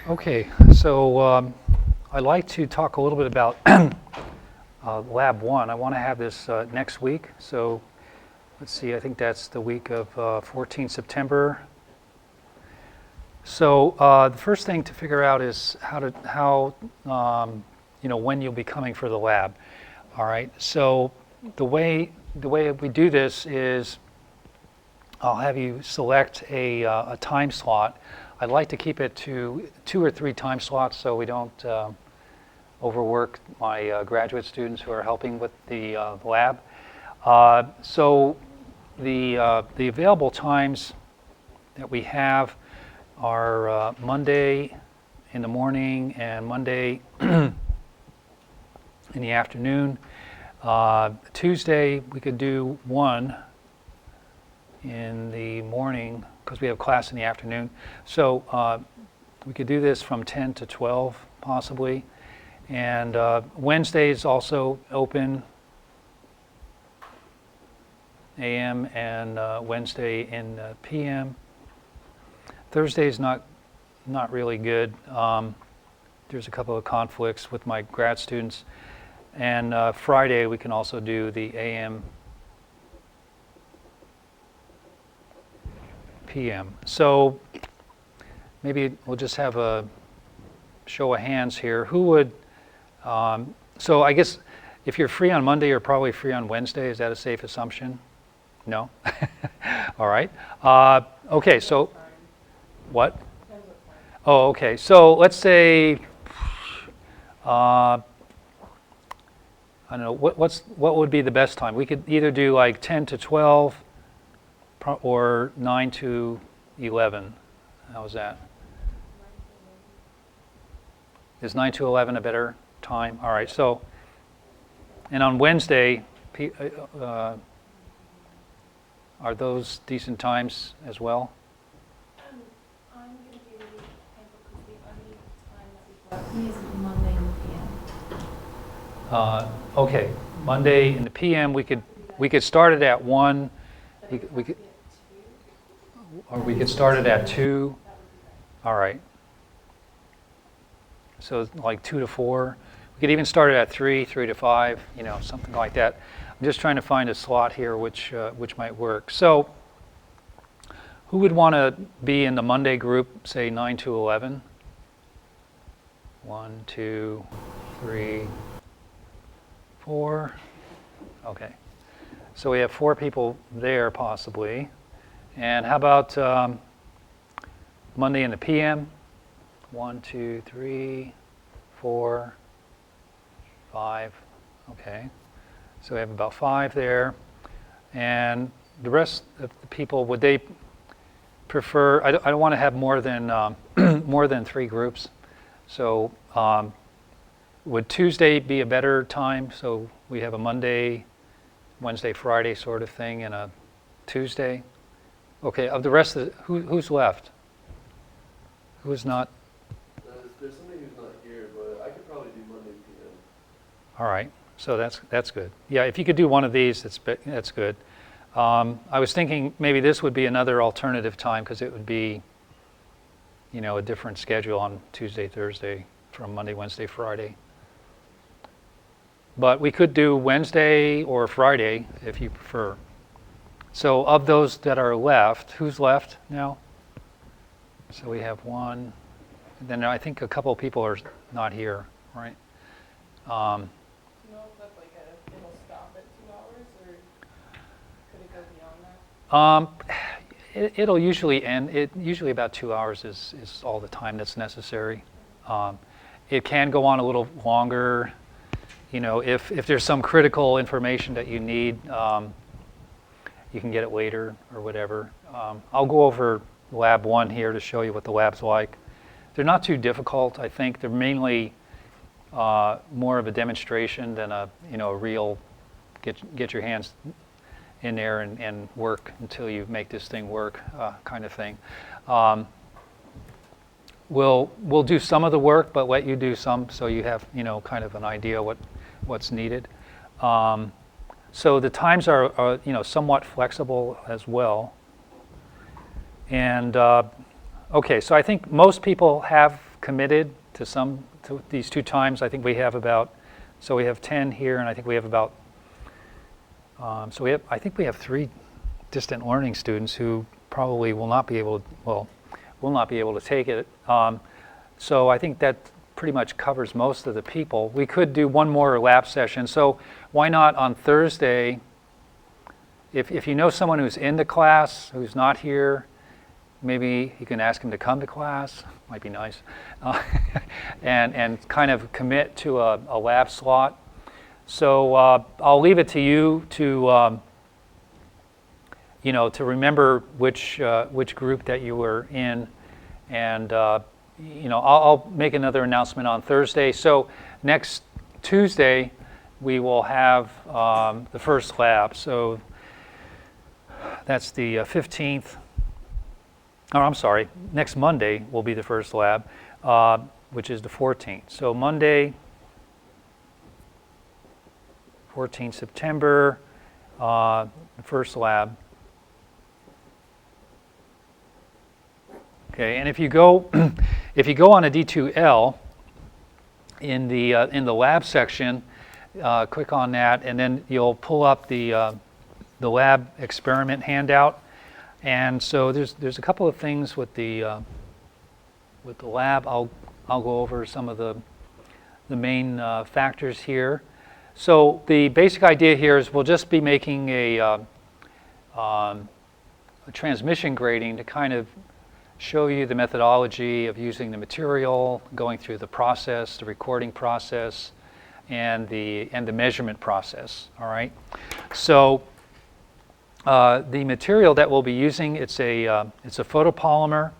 Okay, so I'd like to talk a little bit about Lab 1. I want to have this next week. So let's see, I think that's the week of 14 September. So the first thing to figure out is when you'll be coming for the lab. All right, so the way we do this is I'll have you select a time slot. I'd like to keep it to 2 or 3 time slots so we don't overwork my graduate students who are helping with the lab. So the available times that we have are Monday in the morning and Monday in the afternoon. Tuesday we could do 1 in the morning because we have class in the afternoon. So we could do this from 10 to 12 possibly. And Wednesday is also open, AM and Wednesday in PM. Thursday is not really good. There's a couple of conflicts with my grad students. And Friday we can also do the AM PM. So maybe we'll just have a show of hands here. Who would, so I guess if you're free on Monday, you're probably free on Wednesday. Is that a safe assumption? No? All right. Okay, so what? Oh, okay. So let's say, I don't know, what would be the best time? We could either do like 10 to 12 or 9 to 11. How's that? Is 9 to 11 a better time? All right, so, and on Wednesday, are those decent times as well? I'm going to be really thankful because the only time that we've got is Monday in the PM. Okay, Monday in the PM, we could start it at 1. We could, or we could start it at 2. All right. So like 2 to 4. We could even start it at 3 to 5, something like that. I'm just trying to find a slot here which might work. So who would want to be in the Monday group, say 9 to 11? 1, 2, 3, 4. Okay. So we have 4 people there possibly. And how about Monday in the PM? 1, 2, 3, 4, 5. Okay. So we have about 5 there. And the rest of the people, would they prefer, I don't want to have more than 3 groups. So would Tuesday be a better time? So we have a Monday, Wednesday, Friday sort of thing and a Tuesday. Okay, of the rest of who's left? Who's not? There's somebody who's not here, but I could probably do Monday PM. All right, so that's good. Yeah, if you could do one of these, that's good. I was thinking maybe this would be another alternative time because it would be, a different schedule on Tuesday, Thursday from Monday, Wednesday, Friday. But we could do Wednesday or Friday if you prefer. So of those that are left, who's left now? So we have 1. And then I think a couple of people are not here, right? Do you know if that's like it'll stop at 2 hours, or could it go beyond that? It'll usually end. Usually about 2 hours is all the time that's necessary. It can go on a little longer. If there's some critical information that you need, you can get it later or whatever. I'll go over Lab 1 here to show you what the lab's like. They're not too difficult, I think. They're mainly more of a demonstration than a real get your hands in there and work until you make this thing work kind of thing. We'll do some of the work, but let you do some so you have kind of an idea what's needed. So the times are somewhat flexible as well. And okay, so I think most people have committed to these 2 times. I think we have so we have 10 here, and I think we have about, I think we have 3 distant learning students who probably will not be able to take it. So I think that pretty much covers most of the people. We could do one more lab session. So why not on Thursday, if you know someone who's in the class, who's not here, maybe you can ask them to come to class, might be nice, and kind of commit to a lab slot. So I'll leave it to you to to remember which group that you were in, and I'll make another announcement on Thursday. So next Tuesday we will have the first lab. So that's the 15th. Oh, I'm sorry. Next Monday will be the first lab, which is the 14th. So Monday, 14th September, the first lab. Okay, and if you go on a D2L in the lab section, click on that, and then you'll pull up the lab experiment handout. And so there's a couple of things with the lab. I'll go over some of the main factors here. So the basic idea here is we'll just be making a transmission grading to kind of show you the methodology of using the material, going through the process, the recording process, and the measurement process. All right. So the material that we'll be using, it's a photopolymer,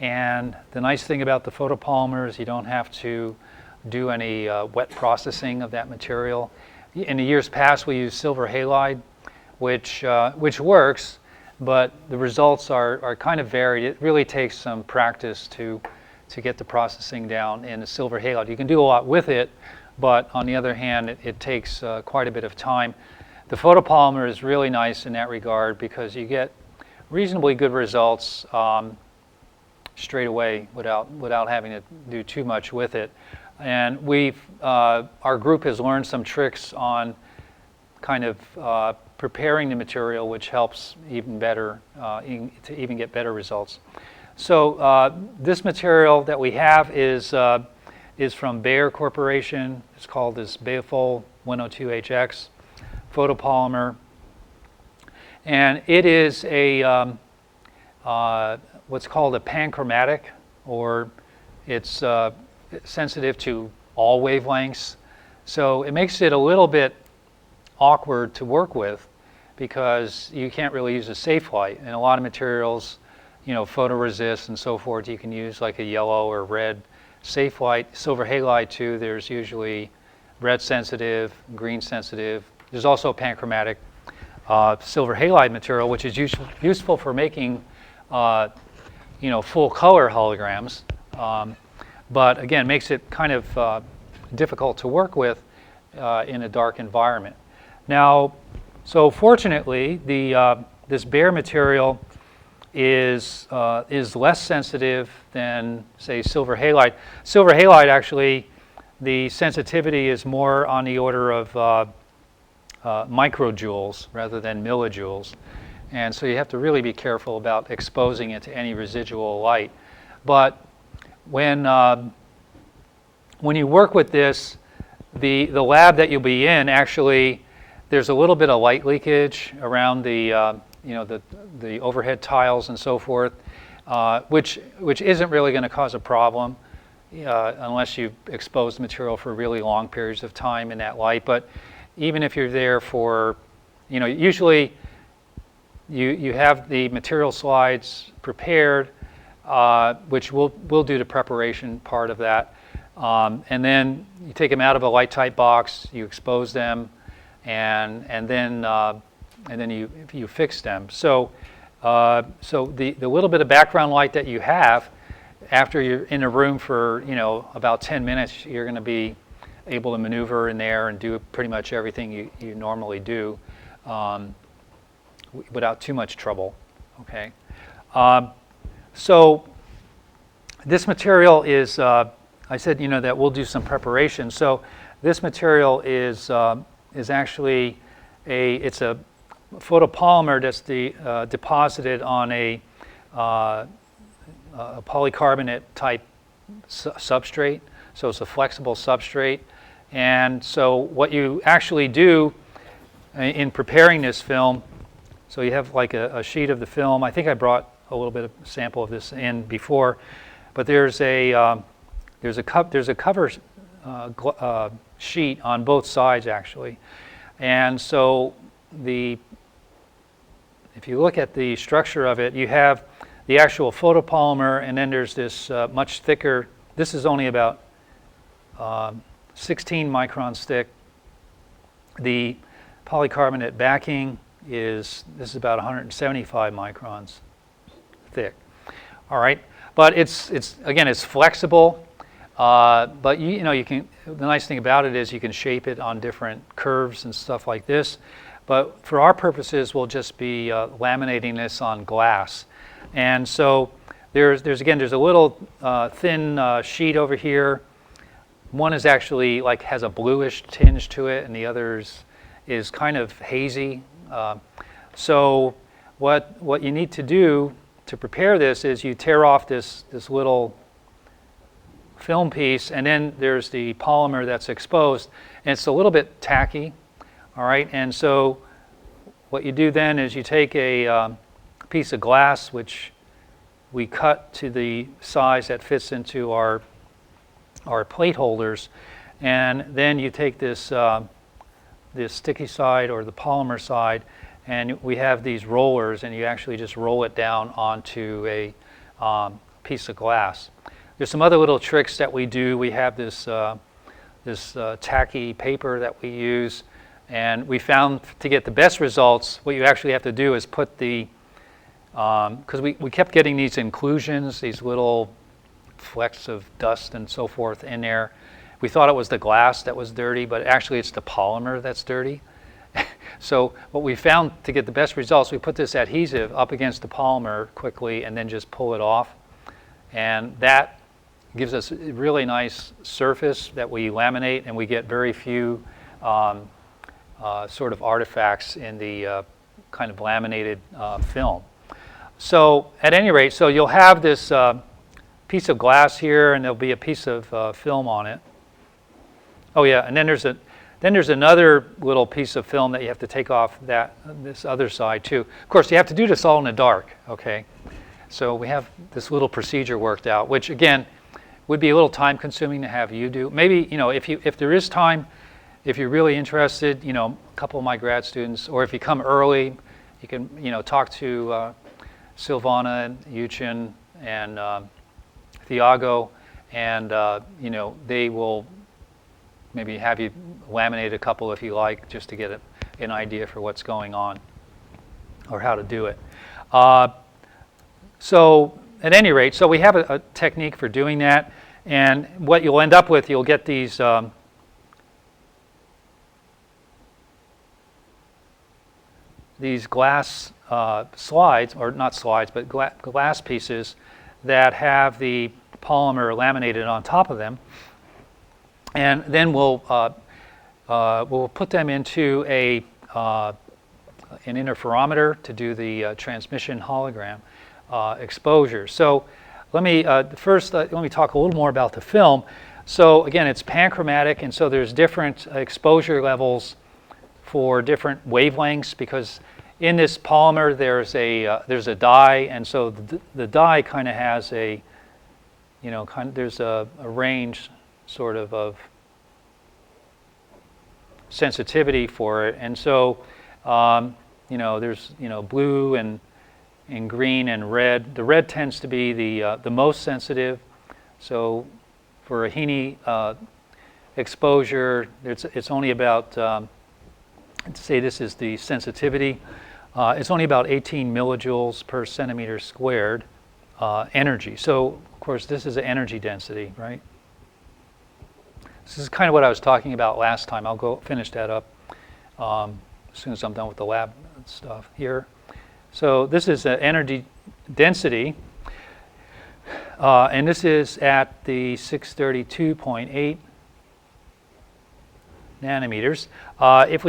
and the nice thing about the photopolymer is you don't have to do any wet processing of that material. In the years past, we used silver halide, which works, but the results are kind of varied. It really takes some practice to get the processing down in the silver halide. You can do a lot with it, but on the other hand, it takes quite a bit of time. The photopolymer is really nice in that regard because you get reasonably good results straight away without having to do too much with it. And our group has learned some tricks on kind of preparing the material, which helps even better to even get better results. So this material that we have is from Bayer Corporation. It's called this Bayafol 102HX photopolymer, and it is a what's called a panchromatic, or it's sensitive to all wavelengths. So it makes it a little bit awkward to work with because you can't really use a safe light. And a lot of materials, photoresist and so forth, you can use like a yellow or red safe light. Silver halide too, there's usually red sensitive, green sensitive. There's also panchromatic silver halide material, which is useful for making full color holograms, but again makes it kind of difficult to work with in a dark environment. Now, so fortunately, this Bayer material is less sensitive than, say, silver halide. Silver halide, actually, the sensitivity is more on the order of microjoules rather than millijoules, and so you have to really be careful about exposing it to any residual light. But when you work with this, the lab that you'll be in, actually, there's a little bit of light leakage around the the overhead tiles and so forth, which isn't really going to cause a problem unless you expose the material for really long periods of time in that light. But even if you're there for, usually you have the material slides prepared, which we'll do the preparation part of that, and then you take them out of a light tight box, you expose them, and then you fix them. So the little bit of background light that you have after you're in a room for about 10 minutes, you're going to be able to maneuver in there and do pretty much everything you normally do without too much trouble. Okay, so this material is, I said, that we'll do some preparation. So this material is actually it's a photopolymer that's deposited on a polycarbonate type substrate. So it's a flexible substrate. And so what you actually do in preparing this film, so you have like a sheet of the film. I think I brought a little bit of sample of this in before, but there's a cover sheet on both sides actually. And so if you look at the structure of it, you have the actual photopolymer, and then there's this much thicker. This is only about 16 microns thick. The polycarbonate backing is about 175 microns thick. All right, but it's again, it's flexible. But you can. The nice thing about it is you can shape it on different curves and stuff like this. But for our purposes, we'll just be laminating this on glass. And so there's a little thin sheet over here. One is actually has a bluish tinge to it, and the other is kind of hazy. So what you need to do to prepare this is you tear off this little film piece, and then there's the polymer that's exposed, and it's a little bit tacky. All right, and so what you do then is you take a piece of glass, which we cut to the size that fits into our plate holders, and then you take this sticky side or the polymer side, and we have these rollers, and you actually just roll it down onto a piece of glass. There's some other little tricks that we do. We have this tacky paper that we use, and we found to get the best results, what you actually have to do is put because we kept getting these inclusions, these little flecks of dust and so forth in there. We thought it was the glass that was dirty, but actually it's the polymer that's dirty. So what we found to get the best results, we put this adhesive up against the polymer quickly and then just pull it off. And that gives us a really nice surface that we laminate, and we get very few sort of artifacts in the kind of laminated film. So at any rate, so you'll have this piece of glass here, and there'll be a piece of film on it. Oh yeah, and then there's another little piece of film that you have to take off this other side too. Of course, you have to do this all in the dark. Okay, so we have this little procedure worked out, which again would be a little time consuming to have you do. Maybe if there is time, if you're really interested, a couple of my grad students, or if you come early, you can talk to Silvana and Yuchin and Thiago, and they will maybe have you laminate a couple if you like, just to get an idea for what's going on or how to do it. So at any rate, so we have a technique for doing that, and what you'll end up with, you'll get these glass slides, or not slides, but glass pieces that have the polymer laminated on top of them, and then we'll put them into an interferometer to do the transmission hologram exposure. So let me first let me talk a little more about the film. So again, it's panchromatic, and so there's different exposure levels for different wavelengths, because in this polymer there's a dye, and so the dye kind of has there's a range sort of sensitivity for it, and so there's blue and green and red. The red tends to be the most sensitive. So for a Heine exposure, it's only about say this is the sensitivity. It's only about 18 millijoules per centimeter squared energy. So of course this is an energy density, right? This is kind of what I was talking about last time. I'll go finish that up as soon as I'm done with the lab stuff here. So this is an energy density. And this is at the 632.8 nanometers. If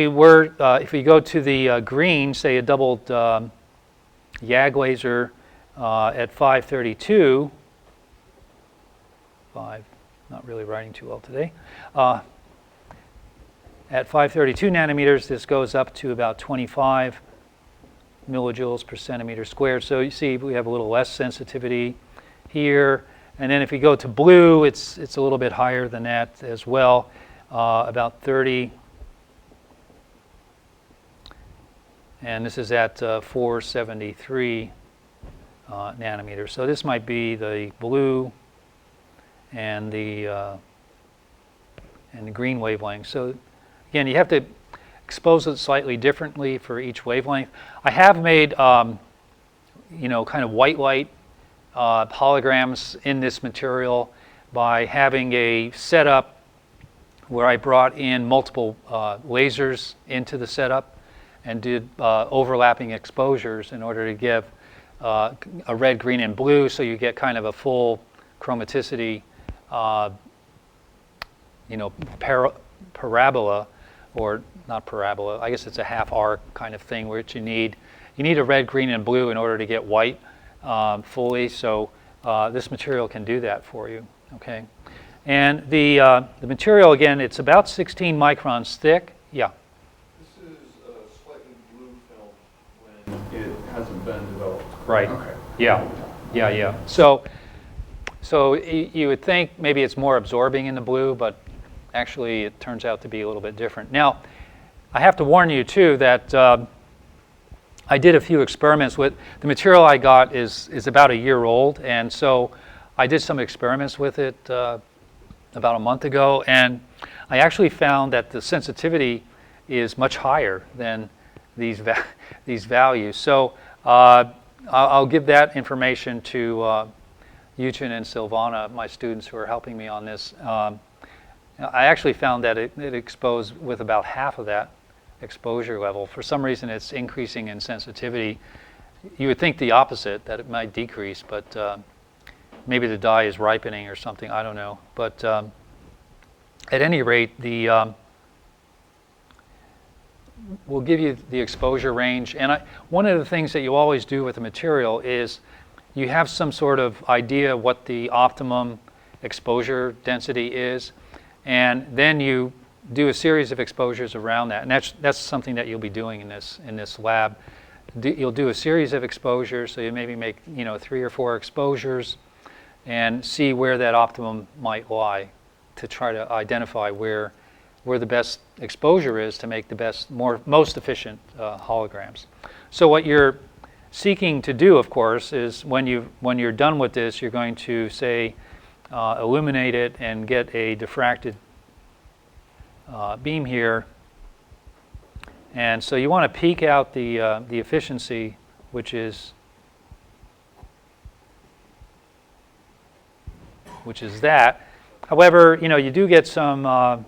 we go to the green, say a doubled YAG laser at 532, not really writing too well today. At 532 nanometers, this goes up to about 25 millijoules per centimeter squared. So you see we have a little less sensitivity here. And then if we go to blue, it's a little bit higher than that as well, about 30. And this is at 473 nanometers. So this might be the blue and the green wavelength. So again, you have to expose it slightly differently for each wavelength. I have made, kind of white light holograms in this material by having a setup where I brought in multiple lasers into the setup and did overlapping exposures in order to give a red, green, and blue, so you get kind of a full chromaticity, parabola, or not parabola. I guess it's a half arc kind of thing, which you need a red, green, and blue in order to get white fully. So this material can do that for you. Okay, and the material again, it's about 16 microns thick. Yeah. This is a slightly blue film when it hasn't been developed. Right. Okay. Yeah. So you would think maybe it's more absorbing in the blue, but actually it turns out to be a little bit different. Now, I have to warn you too that I did a few experiments with the material I got is about a year old, and so I did some experiments with it about a month ago, and I actually found that the sensitivity is much higher than these values. So I'll give that information to Yuchen and Silvana, my students who are helping me on this. I actually found that it exposed with about half of that exposure level. For some reason, it's increasing in sensitivity. You would think the opposite, that it might decrease, but maybe the dye is ripening or something. I don't know. But at any rate, we'll give you the exposure range. And one of the things that you always do with the material is you have some sort of idea what the optimum exposure density is, and then you do a series of exposures around that. And that's something that you'll be doing in this lab. You'll do a series of exposures, so you maybe make 3 or 4 exposures and see where that optimum might lie to try to identify where the best exposure is to make the most efficient holograms. So what you're seeking to do, of course, is when you're done with this, you're going to say illuminate it and get a diffracted beam here. And so you want to peak out the efficiency, which is that. However, you do get some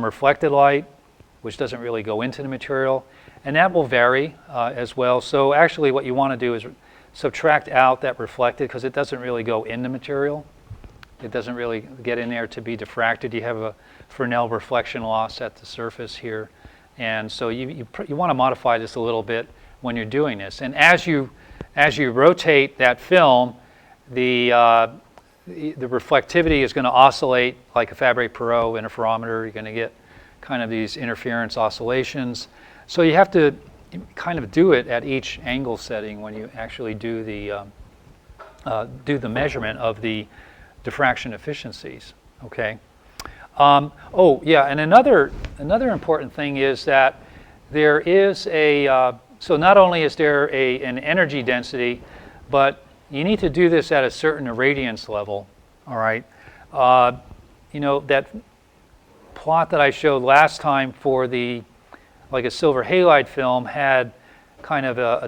reflected light, which doesn't really go into the material, and that will vary as well. So actually, what you want to do is subtract out that reflected, because it doesn't really go in the material. It doesn't really get in there to be diffracted. You have a Fresnel reflection loss at the surface here, and so you want to modify this a little bit when you're doing this. And as you rotate that film, the reflectivity is going to oscillate like a Fabry-Perot interferometer. You're going to get kind of these interference oscillations. So you have to kind of do it at each angle setting when you actually do the measurement of the diffraction efficiencies. Okay. And another important thing is that there is so not only is there an energy density, but you need to do this at a certain irradiance level. All right. That plot that I showed last time for like a silver halide film had kind of a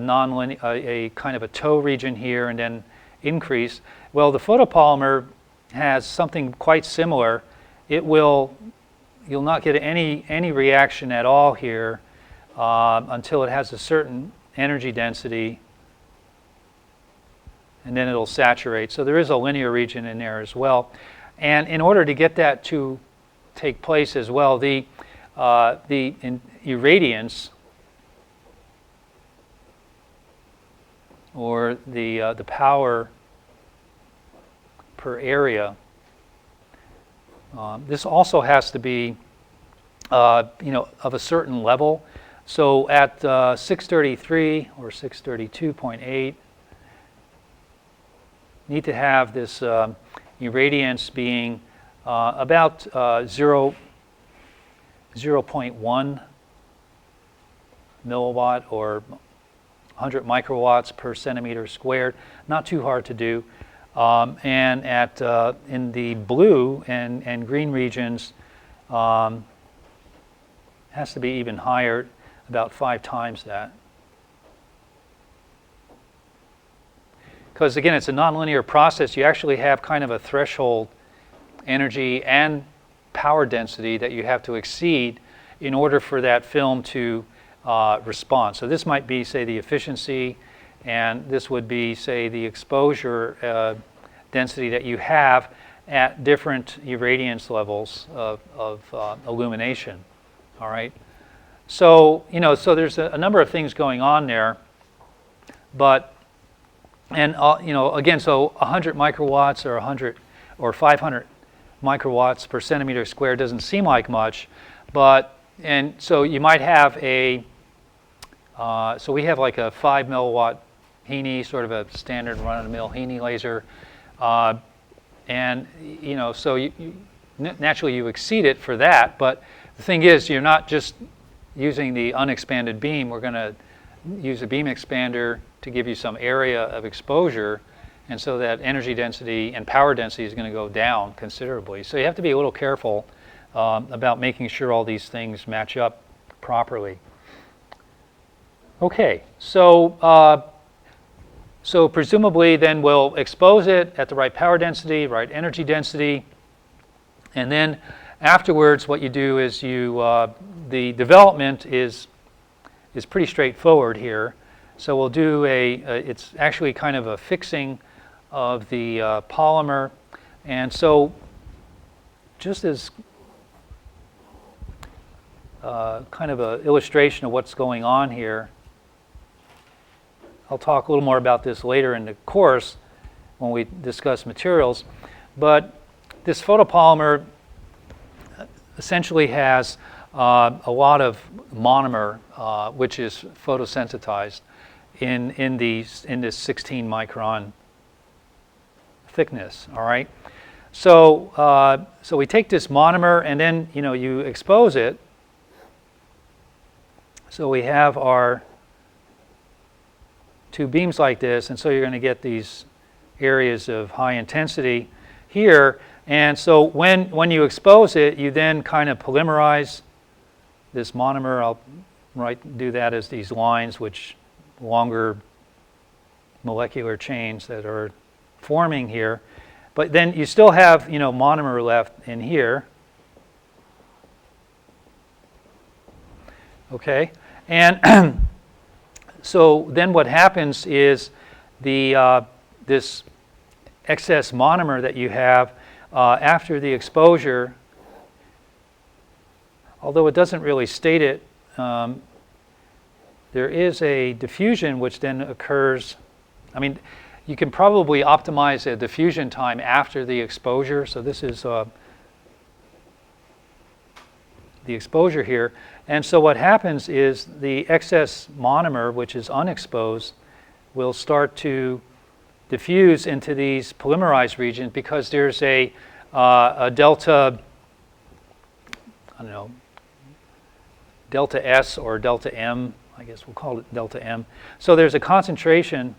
kind of a tow region here and then increase. Well, the photopolymer has something quite similar. You'll not get any reaction at all here until it has a certain energy density. and then it'll saturate. So there is a linear region in there as well. And in order to get that to take place as well, the irradiance, or the power per area, this also has to be of a certain level. So at 633 or 632.8, need to have this irradiance being about 0.1 milliwatt or 100 microwatts per centimeter squared. Not too hard to do. And at in the blue and green regions, has to be even higher, about 5 times that. Because again, it's a nonlinear process. You actually have kind of a threshold energy and power density that you have to exceed in order for that film to respond. So this might be, say, the efficiency, and this would be, say, the exposure density that you have at different irradiance levels of illumination. All right. So so there's a number of things going on there, but again, so 100 microwatts or 100 or 500 microwatts per centimeter squared doesn't seem like much, and so you might have so we have like a 5 milliwatt Heine, sort of a standard run-of-the-mill Heine laser, and so naturally you exceed it for that. But the thing is, you're not just using the unexpanded beam. We're going to use a beam expander to give you some area of exposure, and so that energy density and power density is going to go down considerably. So you have to be a little careful about making sure all these things match up properly. Okay, so presumably then we'll expose it at the right power density, right energy density, and then afterwards what you do is the development is pretty straightforward here. So we'll do it's actually kind of a fixing of the polymer, and so just as kind of an illustration of what's going on here, I'll talk a little more about this later in the course when we discuss materials, but this photopolymer essentially has a lot of monomer, which is photosensitized in this 16 micron thickness. All right. So we take this monomer and then you expose it. So we have our 2 beams like this, and so you're going to get these areas of high intensity here. And so when you expose it, you then kind of polymerize this monomer. I'll do that as these lines, which longer molecular chains that are forming here. But then you still have monomer left in here. Okay, and so then what happens is this excess monomer that you have after the exposure, although it doesn't really state it, there is a diffusion which then occurs. I mean, you can probably optimize a diffusion time after the exposure. So this is the exposure here. And so what happens is the excess monomer, which is unexposed, will start to diffuse into these polymerized regions because there's a delta, I don't know, delta S or delta M, I guess we'll call it delta M. So there's a concentration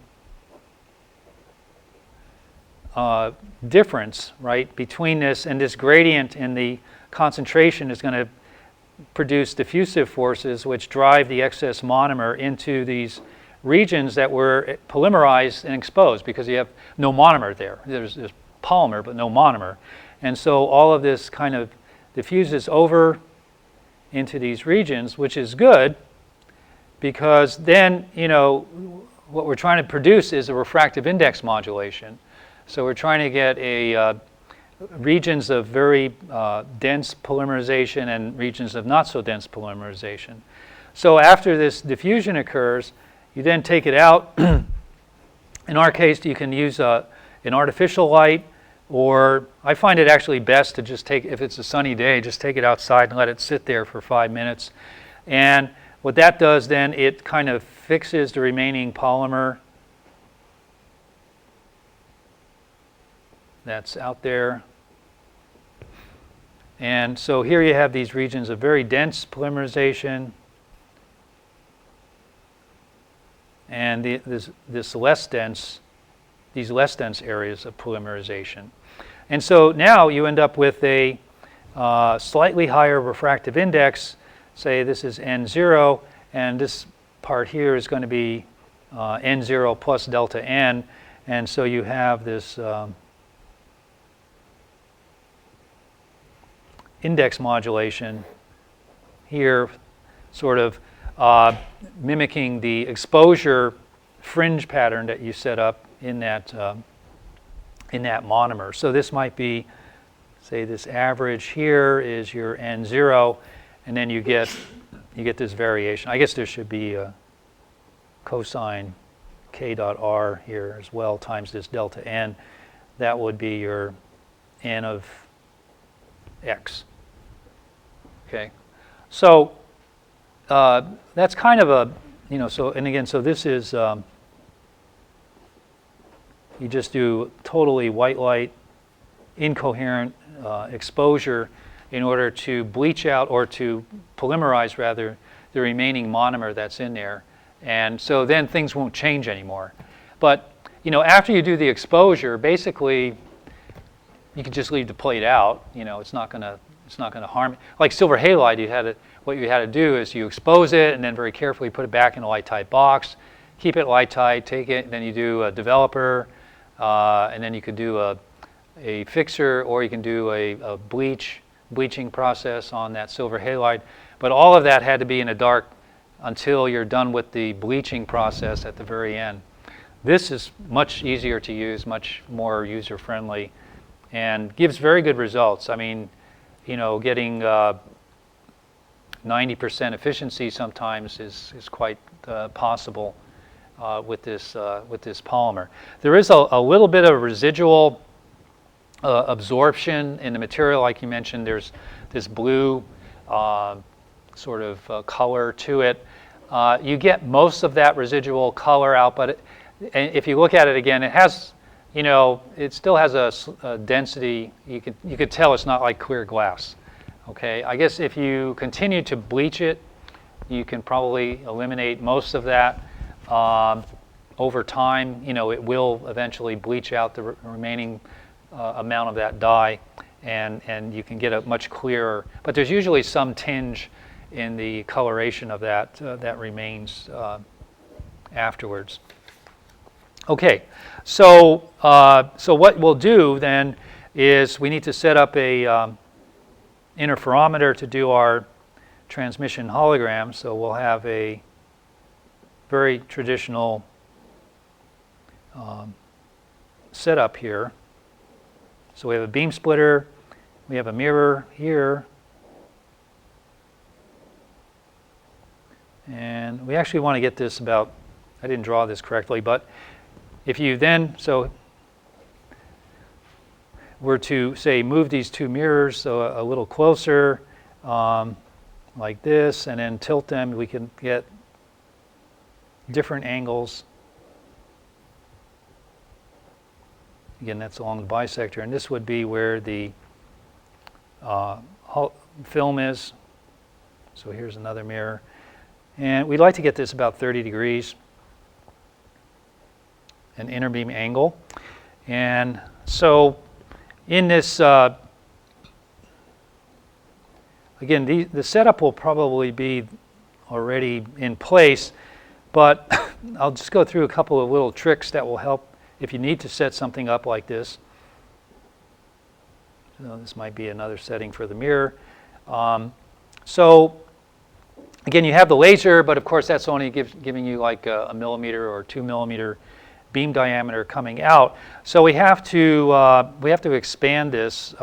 difference, right, between this, and this gradient in the concentration is going to produce diffusive forces which drive the excess monomer into these regions that were polymerized and exposed because you have no monomer there. There's polymer but no monomer. And so all of this kind of diffuses over into these regions, which is good because then, what we're trying to produce is a refractive index modulation. So we're trying to get regions of very dense polymerization and regions of not so dense polymerization. So after this diffusion occurs, you then take it out. In our case, you can use an artificial light, or I find it actually best to just take, if it's a sunny day, just take it outside and let it sit there for 5 minutes. And what that does then, it kind of fixes the remaining polymer that's out there. And so here you have these regions of very dense polymerization and these less dense areas of polymerization. And so now you end up with a slightly higher refractive index. Say this is N0, and this part here is going to be N0 plus delta N. And so you have this index modulation here, sort of mimicking the exposure fringe pattern that you set up in that monomer. So this might be, say, this average here is your N0, and then you get this variation. I guess there should be a cosine k dot r here as well times this delta n. That would be your n of x. Okay, so that's kind of a, so, and again, so this is, you just do totally white light, incoherent exposure in order to bleach out, or to polymerize rather, the remaining monomer that's in there. And so then things won't change anymore. But, after you do the exposure, basically, you can just leave the plate out. It's not going to harm it. Like silver halide, what you had to do is you expose it and then very carefully put it back in a light tight box, keep it light tight, take it, and then you do a developer, and then you could do a fixer, or you can do a bleaching process on that silver halide. But all of that had to be in the dark until you're done with the bleaching process at the very end. This is much easier to use, much more user-friendly, and gives very good results. I mean, getting 90% efficiency sometimes is quite possible with this polymer. There is a little bit of residual absorption in the material, like you mentioned. There's this blue sort of color to it. You get most of that residual color out, but if you look at it again, it has, it still has a density. You could tell it's not like clear glass. Okay, I guess if you continue to bleach it, you can probably eliminate most of that. Over time, it will eventually bleach out the remaining amount of that dye, and you can get a much clearer. But there's usually some tinge in the coloration of that that remains afterwards. Okay, so what we'll do then is we need to set up a interferometer to do our transmission hologram. So we'll have a very traditional setup here. So we have a beam splitter, we have a mirror here, and we actually want to get this about, I didn't draw this correctly, but if you then, were to, say, move these two mirrors a little closer, like this, and then tilt them, we can get different angles. Again, that's along the bisector, and this would be where the film is. So here's another mirror. And we'd like to get this about 30 degrees, an inner beam angle. And so in this, again, the setup will probably be already in place, but I'll just go through a couple of little tricks that will help if you need to set something up like this. So this might be another setting for the mirror. So again, you have the laser, but of course that's only giving you like a millimeter or 2 millimeter beam diameter coming out. So we have to expand this.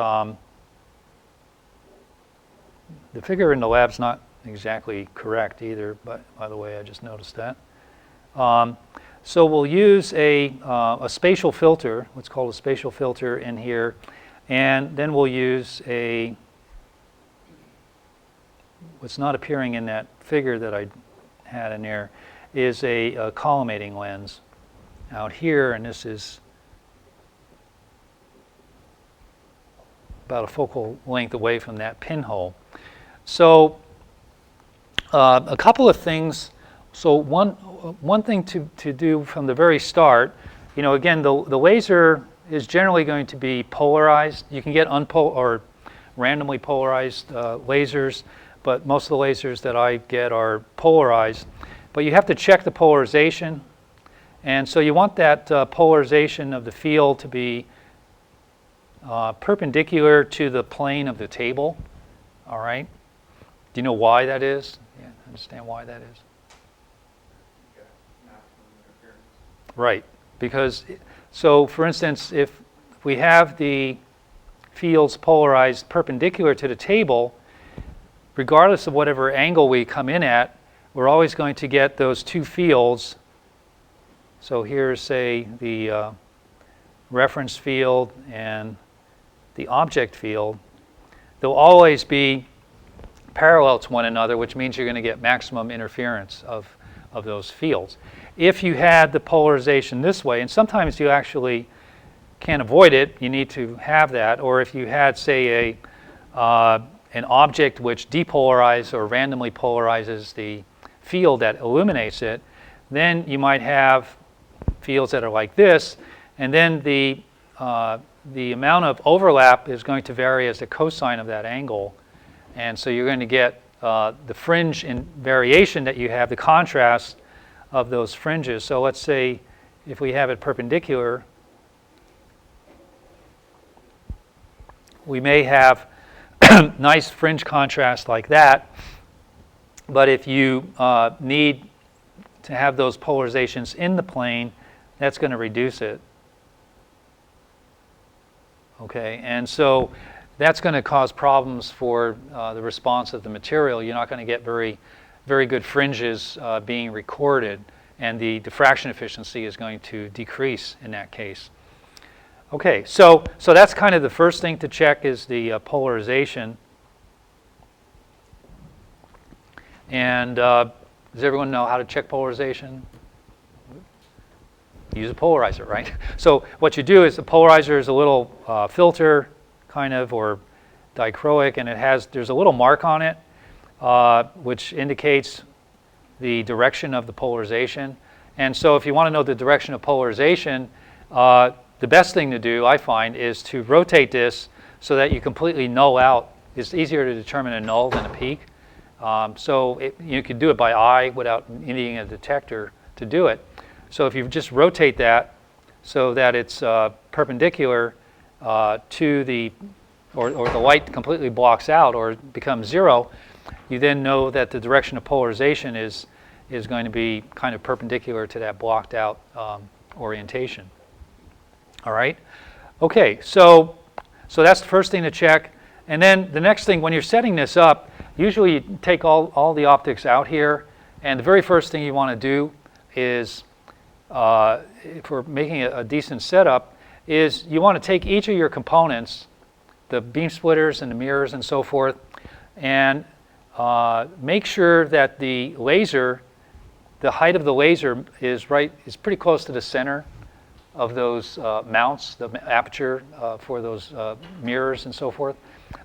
The figure in the lab's not exactly correct either, but by the way, I just noticed that. So we'll use a spatial filter, what's called a spatial filter in here, and then we'll use what's not appearing in that figure that I had in there is a collimating lens out here, and this is about a focal length away from that pinhole. So a couple of things. So one thing to do from the very start, you know, again, the laser is generally going to be polarized. You can get or randomly polarized lasers, but most of the lasers that I get are polarized. But you have to check the polarization, and so you want that polarization of the field to be perpendicular to the plane of the table. All right. Do you know why that is? Yeah, understand why that is? Right, because, so for instance, if we have the fields polarized perpendicular to the table, regardless of whatever angle we come in at, we're always going to get those two fields. So here's, say, the reference field and the object field. They'll always be parallel to one another, which means you're going to get maximum interference of those fields. If you had the polarization this way, and sometimes you actually can't avoid it, you need to have that, or if you had, say, an object which depolarizes or randomly polarizes the field that illuminates it, then you might have fields that are like this, and then the amount of overlap is going to vary as the cosine of that angle, and so you're going to get the fringe in variation that you have, the contrast of those fringes. So let's say if we have it perpendicular, we may have nice fringe contrast like that, but if you need to have those polarizations in the plane, that's going to reduce it. Okay, and so that's going to cause problems for the response of the material. You're not going to get very good fringes being recorded, and the diffraction efficiency is going to decrease in that case. Okay, so that's kind of the first thing to check is the polarization. And does everyone know how to check polarization? Use a polarizer, right? So what you do is the polarizer is a little filter, kind of, or dichroic, and there's a little mark on it, which indicates the direction of the polarization. And so if you want to know the direction of polarization, the best thing to do, I find, is to rotate this so that you completely null out. It's easier to determine a null than a peak. So you can do it by eye without needing a detector to do it. So if you just rotate that so that it's perpendicular to the, or the light completely blocks out or becomes zero, you then know that the direction of polarization is going to be kind of perpendicular to that blocked out orientation. All right? Okay, so that's the first thing to check. And then the next thing, when you're setting this up, usually you take all the optics out here, and the very first thing you want to do is, if we're making a decent setup, is you want to take each of your components, the beam splitters and the mirrors and so forth, and make sure that the laser, the height of the laser is pretty close to the center of those mounts, the aperture for those mirrors and so forth.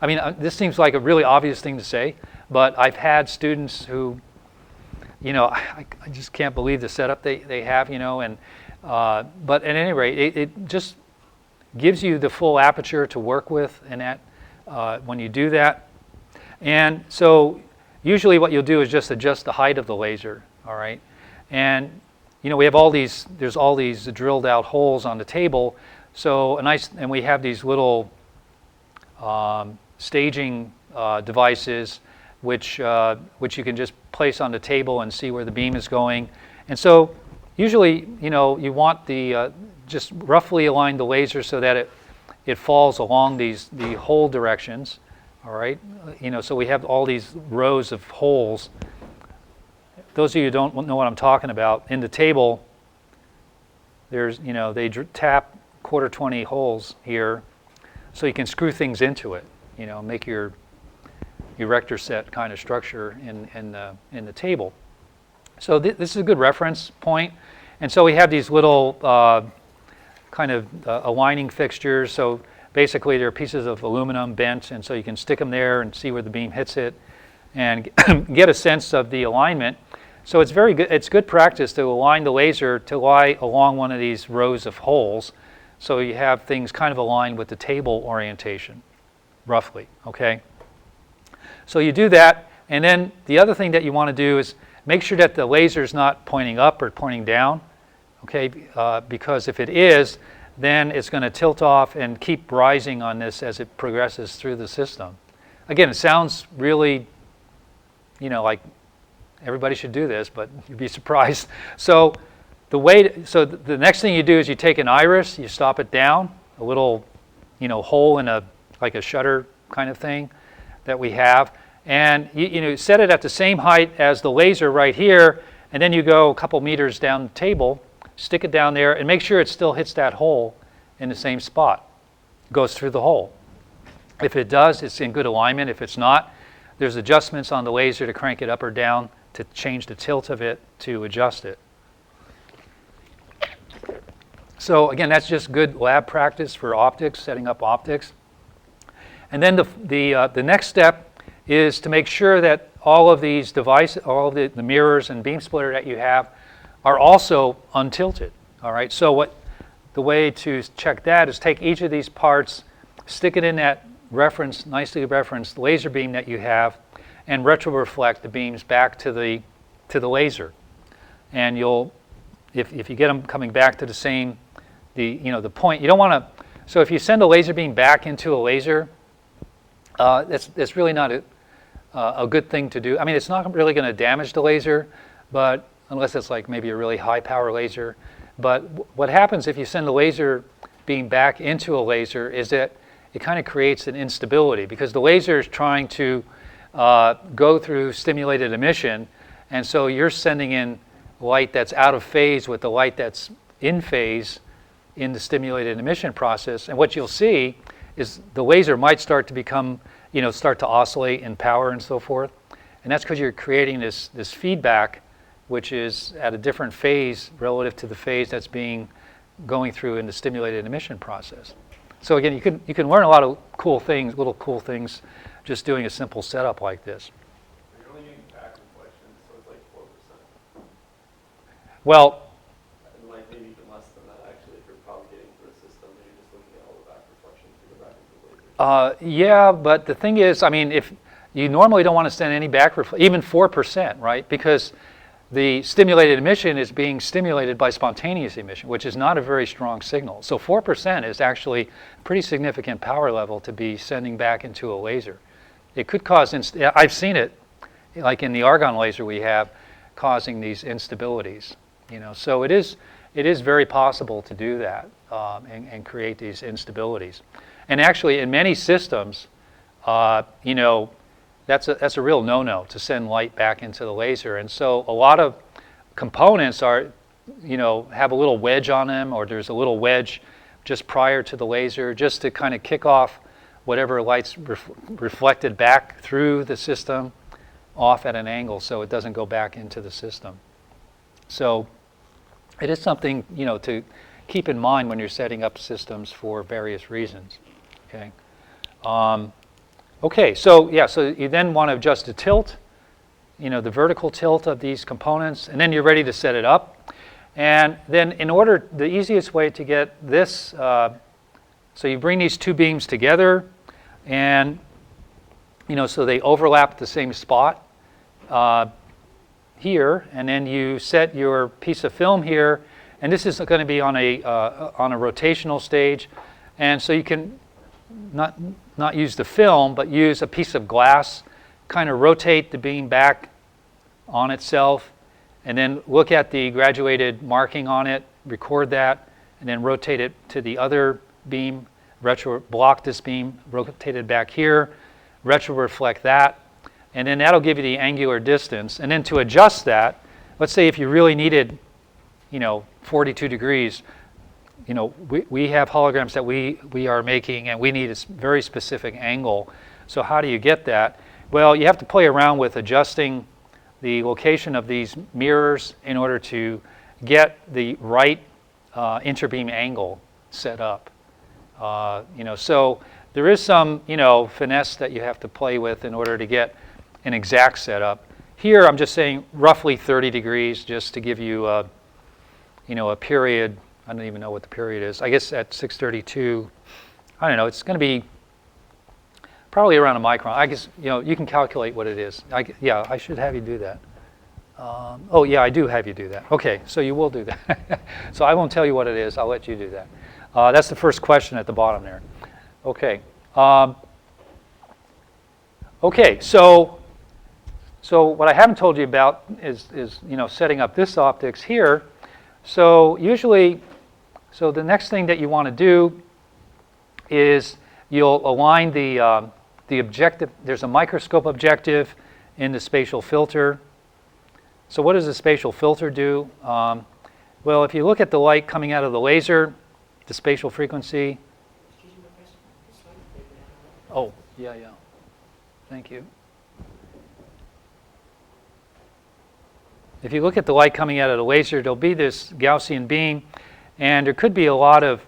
I mean, this seems like a really obvious thing to say, but I've had students who, you know, I just can't believe the setup they have, you know, and but at any rate, it just gives you the full aperture to work with, and that when you do that. And so usually what you'll do is just adjust the height of the laser, all right? And you know, we have there's all these drilled out holes on the table, so and we have these little staging devices which you can just place on the table and see where the beam is going. And so usually, you want the just roughly align the laser so that it falls along the hole directions. All right, so we have all these rows of holes. Those of you who don't know what I'm talking about, in the table, there's, they tap 1/4-20 holes here, so you can screw things into it. Make your erector set kind of structure in the table. So this is a good reference point. And so we have these little kind of aligning fixtures. So basically they're pieces of aluminum bent, and so you can stick them there and see where the beam hits it and get a sense of the alignment. So it's very good. It's good practice to align the laser to lie along one of these rows of holes, so you have things kind of aligned with the table orientation, roughly. Okay. So you do that, and then the other thing that you want to do is make sure that the laser is not pointing up or pointing down. Okay, because if it is, then it's going to tilt off and keep rising on this as it progresses through the system. Again, it sounds really, like everybody should do this, but you'd be surprised. So the next thing you do is you take an iris, you stop it down, a little, hole in like a shutter kind of thing that we have, and you set it at the same height as the laser right here, and then you go a couple meters down the table, stick it down there, and make sure it still hits that hole in the same spot. Goes through the hole. If it does, it's in good alignment. If it's not, there's adjustments on the laser to crank it up or down to change the tilt of it to adjust it. So again, that's just good lab practice for optics, setting up optics. And then the next step is to make sure that all of these devices, all of the mirrors and beam splitter that you have are also untilted. All right. So the way to check that is take each of these parts, stick it in that nicely referenced laser beam that you have, and retroreflect the beams back to the laser. And if you get them coming back to the same, the point, you don't want to. So if you send a laser beam back into a laser, that's really not a good thing to do. I mean, it's not really going to damage the laser, but unless it's like maybe a really high power laser. But what happens if you send the laser beam back into a laser is that it kind of creates an instability, because the laser is trying to go through stimulated emission, and so you're sending in light that's out of phase with the light that's in phase in the stimulated emission process. And what you'll see is the laser might start to become, start to oscillate in power and so forth. And that's because you're creating this feedback, which is at a different phase relative to the phase that's going through in the stimulated emission process. So again, you can learn a lot of little cool things, just doing a simple setup like this. You're only getting back reflections, so it's like 4%. Well, And like maybe even less than that actually, if you're propagating through a system and you're just looking at all the back reflections to go back into the laser. yeah, but the thing is, I mean, if you normally don't want to send any back even 4%, right? Because the stimulated emission is being stimulated by spontaneous emission, which is not a very strong signal. So 4% is actually a pretty significant power level to be sending back into a laser. It could cause, I've seen it, like in the argon laser we have, causing these instabilities. So it is very possible to do that and create these instabilities. And actually, in many systems, that's a real no-no to send light back into the laser. And so a lot of components have a little wedge on them, or there's a little wedge just prior to the laser, just to kind of kick off whatever light's reflected back through the system off at an angle so it doesn't go back into the system. So it is something, to keep in mind when you're setting up systems for various reasons. Okay. Okay, so you then want to adjust the tilt, the vertical tilt of these components, and then you're ready to set it up. And then the easiest way to get this, so you bring these two beams together, and so they overlap at the same spot here, and then you set your piece of film here, and this is going to be on a rotational stage, and so you can not use the film, but use a piece of glass kind of rotate the beam back on itself, and then look at the graduated marking on it, record that, and then rotate it to the other beam, block this beam, rotate it back here, retroreflect that, and then that'll give you the angular distance. And then to adjust that, let's say if you really needed, 42 degrees, we have holograms that we are making, and we need a very specific angle. So how do you get that? Well, you have to play around with adjusting the location of these mirrors in order to get the right interbeam angle set up. So there is some, finesse that you have to play with in order to get an exact setup. Here, I'm just saying roughly 30 degrees, just to give you a period. I don't even know what the period is. I guess at 632, I don't know. It's going to be probably around a micron. I guess, you can calculate what it is. I should have you do that. I do have you do that. Okay, so you will do that. So I won't tell you what it is. I'll let you do that. That's the first question at the bottom there. Okay. So what I haven't told you about is setting up this optics here. So usually, the next thing that you want to do is you'll align the objective. There's a microscope objective in the spatial filter. So what does the spatial filter do? Well, if you look at the light coming out of the laser, the spatial frequency. Oh, yeah. Thank you. If you look at the light coming out of the laser, there'll be this Gaussian beam, and there could be a lot of,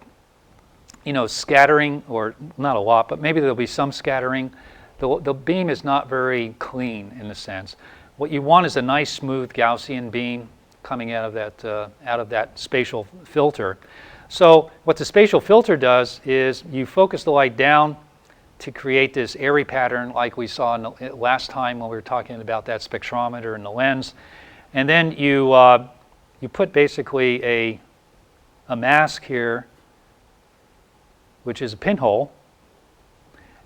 scattering, or not a lot, but maybe there'll be some scattering. The beam is not very clean in a sense. What you want is a nice, smooth Gaussian beam coming out of that spatial filter. So what the spatial filter does is you focus the light down to create this airy pattern like we saw last time when we were talking about that spectrometer and the lens. And then you put basically a mask here, which is a pinhole.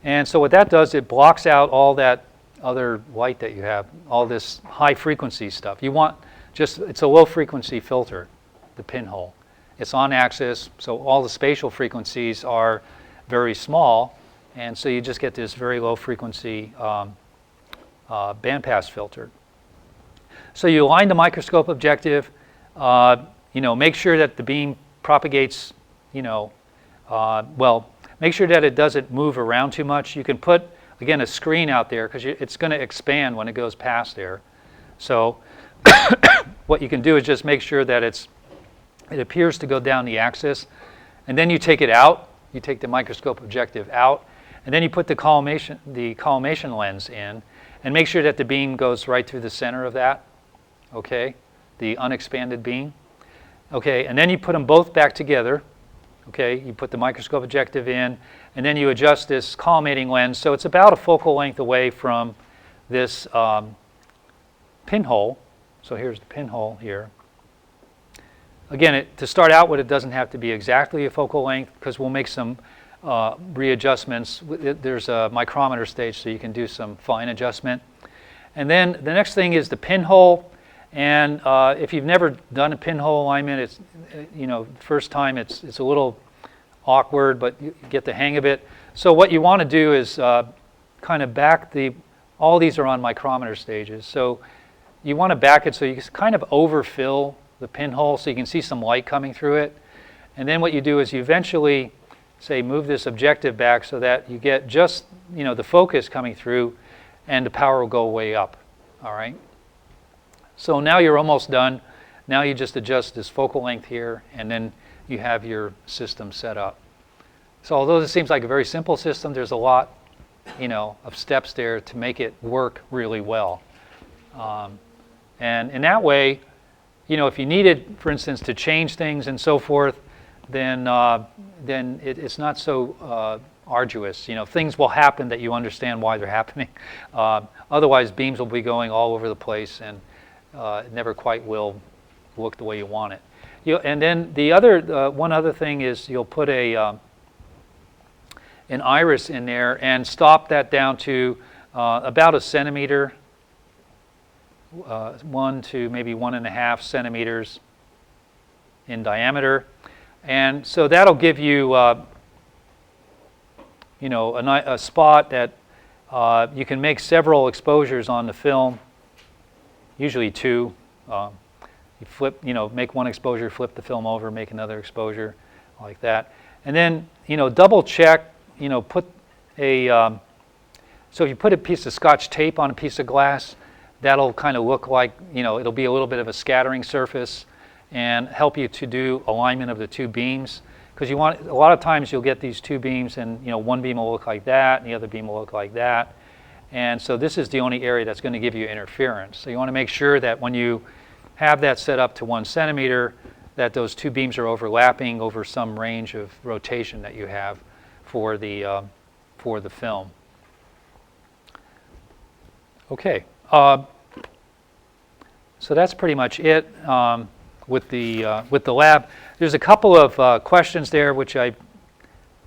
And so what that does, it blocks out all that other light that you have, all this high frequency stuff. You want it's a low frequency filter, the pinhole. It's on axis, so all the spatial frequencies are very small, and so you just get this very low frequency bandpass filter. So you align the microscope objective, make sure that the beam propagates, make sure that it doesn't move around too much. You can put, again, a screen out there because it's going to expand when it goes past there. So what you can do is just make sure that it appears to go down the axis, and then you take it out. You take the microscope objective out, and then you put the collimation lens in, and make sure that the beam goes right through the center of that. Okay, the unexpanded beam. Okay, and then you put them both back together. Okay, you put the microscope objective in, and then you adjust this collimating lens. So it's about a focal length away from this pinhole. So here's the pinhole here. Again, to start out with, it doesn't have to be exactly a focal length because we'll make some readjustments. There's a micrometer stage, so you can do some fine adjustment. And then the next thing is the pinhole. And if you've never done a pinhole alignment, it's first time it's a little awkward, but you get the hang of it. So what you want to do is kind of back all these are on micrometer stages. So you want to back it so you kind of overfill the pinhole so you can see some light coming through it. And then what you do is you eventually, say, move this objective back so that you get just the focus coming through, and the power will go way up. All right. So now you're almost done. Now you just adjust this focal length here, and then you have your system set up. So although this seems like a very simple system, there's a lot, of steps there to make it work really well. And in that way, if you needed, for instance, to change things and so forth, then it's not so arduous. Things will happen that you understand why they're happening. Otherwise, beams will be going all over the place, and it never quite will look the way you want it. And then the other one other thing is you'll put an iris in there and stop that down to about a centimeter, 1 to maybe 1.5 centimeters in diameter. And so that'll give you, a spot that you can make several exposures on the film, usually 2. You flip, make one exposure, flip the film over, make another exposure, like that. And then, double check, put a, so if you put a piece of Scotch tape on a piece of glass, that'll kind of look like, it'll be a little bit of a scattering surface and help you to do alignment of the 2 beams. Because a lot of times you'll get these 2 beams and, one beam will look like that and the other beam will look like that. And so this is the only area that's going to give you interference. So you want to make sure that when you have that set up to 1 centimeter, that those 2 beams are overlapping over some range of rotation that you have for the film. Okay, so that's pretty much it with the lab. There's a couple of questions there which I've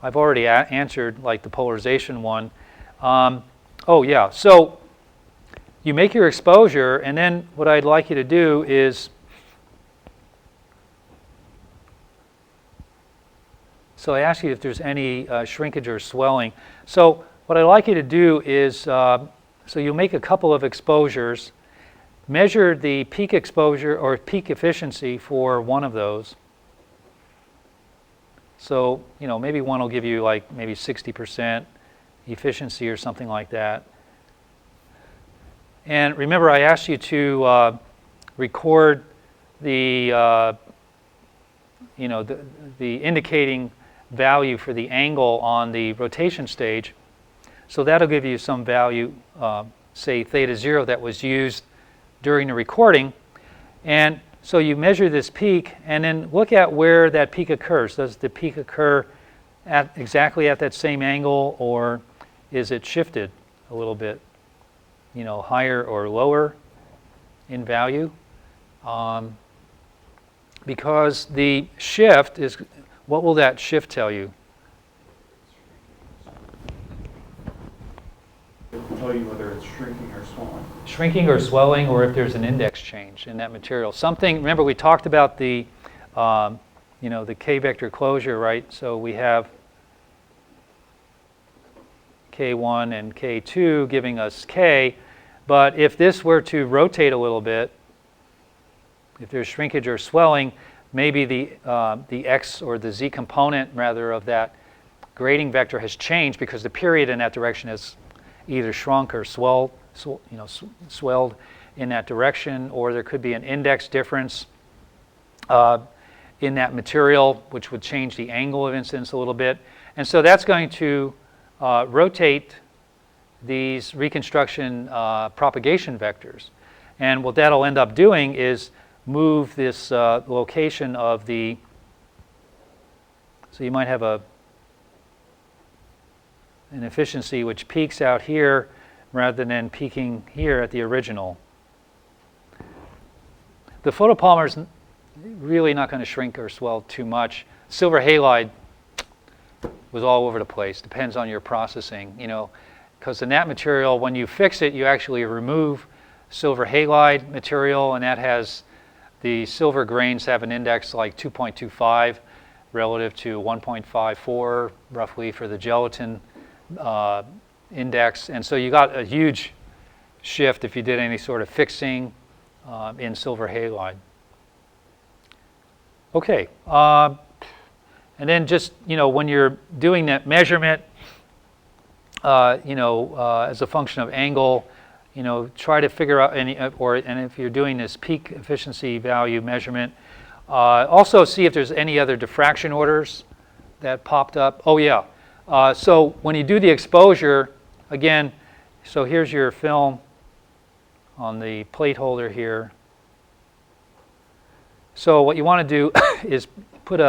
already answered, like the polarization one. Oh yeah, so you make your exposure, and then what I'd like you to do is, so I ask you if there's any shrinkage or swelling. So what I'd like you to do is, so you'll make a couple of exposures, measure the peak exposure or peak efficiency for one of those. So, maybe one will give you like maybe 60% efficiency or something like that. And remember, I asked you to record the, the indicating value for the angle on the rotation stage. So that'll give you some value, say theta 0, that was used during the recording. And so you measure this peak and then look at where that peak occurs. Does the peak occur exactly at that same angle, or is it shifted a little bit, higher or lower in value? Because the shift is, what will that shift tell you? It'll tell you whether it's shrinking or swelling. Shrinking or swelling, or if there's an index change in that material. Something, remember we talked about the, the K-vector closure, right? So we have K1 and K2 giving us K, but if this were to rotate a little bit, if there's shrinkage or swelling, maybe the X or the Z component, rather, of that grading vector has changed because the period in that direction has either shrunk or swelled in that direction, or there could be an index difference in that material, which would change the angle of incidence a little bit. And so that's going to rotate these reconstruction propagation vectors. And what that'll end up doing is move this location of the, so you might have an efficiency which peaks out here rather than peaking here at the original. The photopolymer is really not going to shrink or swell too much. Silver halide was all over the place. Depends on your processing, because in that material, when you fix it, you actually remove silver halide material, and that has, the silver grains have an index like 2.25 relative to 1.54 roughly for the gelatin index. And so you got a huge shift if you did any sort of fixing in silver halide. Okay. And then just, when you're doing that measurement, as a function of angle, try to figure out any, and if you're doing this peak efficiency value measurement, also see if there's any other diffraction orders that popped up. Oh yeah. So when you do the exposure, again, so here's your film on the plate holder here. So what you want to do is put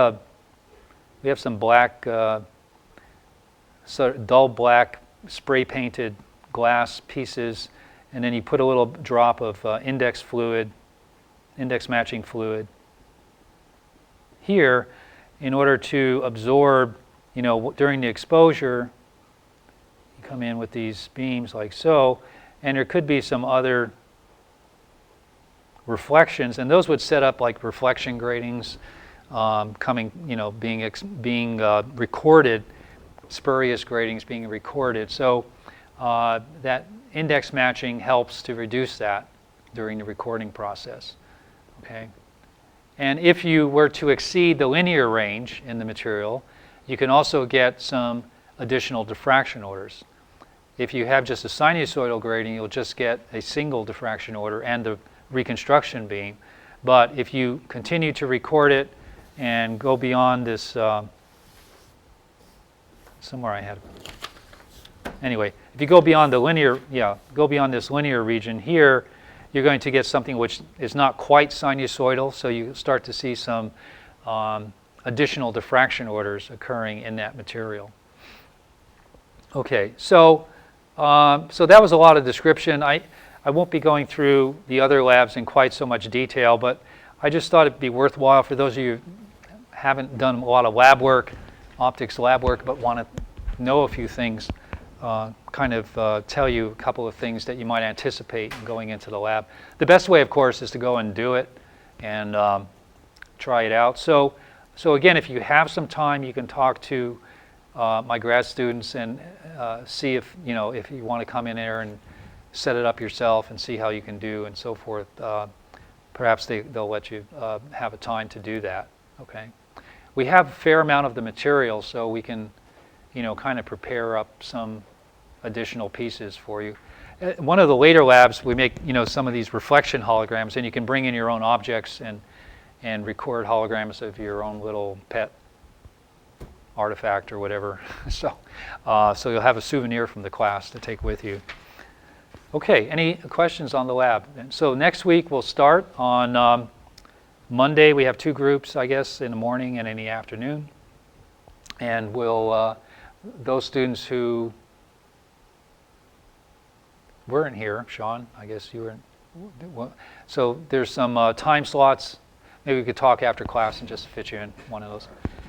we have some black, sort of dull black spray painted glass pieces, and then you put a little drop of index matching fluid here in order to absorb, during the exposure, you come in with these beams like so, and there could be some other reflections, and those would set up like reflection gratings coming, being recorded, spurious gratings being recorded. So that index matching helps to reduce that during the recording process. Okay, and if you were to exceed the linear range in the material, you can also get some additional diffraction orders. If you have just a sinusoidal grating, you'll just get a single diffraction order and the reconstruction beam. But if you continue to record it and go beyond this, somewhere I had, anyway, if you go beyond the linear, go beyond this linear region here, you're going to get something which is not quite sinusoidal, so you start to see some additional diffraction orders occurring in that material. Okay, so that was a lot of description. I won't be going through the other labs in quite so much detail, but I just thought it'd be worthwhile for those of you who haven't done a lot of lab work, optics lab work, but want to know a few things, tell you a couple of things that you might anticipate going into the lab. The best way, of course, is to go and do it and try it out. So again, if you have some time, you can talk to my grad students and see if you want to come in there and set it up yourself and see how you can do and so forth. Perhaps they'll let you have a time to do that. Okay, we have a fair amount of the material, so we can kind of prepare up some additional pieces for you. One of the later labs, we make some of these reflection holograms, and you can bring in your own objects and record holograms of your own little pet artifact or whatever. So you'll have a souvenir from the class to take with you. Okay, any questions on the lab? So next week we'll start on Monday. We have 2 groups, I guess, in the morning and in the afternoon. And we'll, those students who weren't here, Sean, I guess you were, so there's some time slots. Maybe we could talk after class and just fit you in one of those.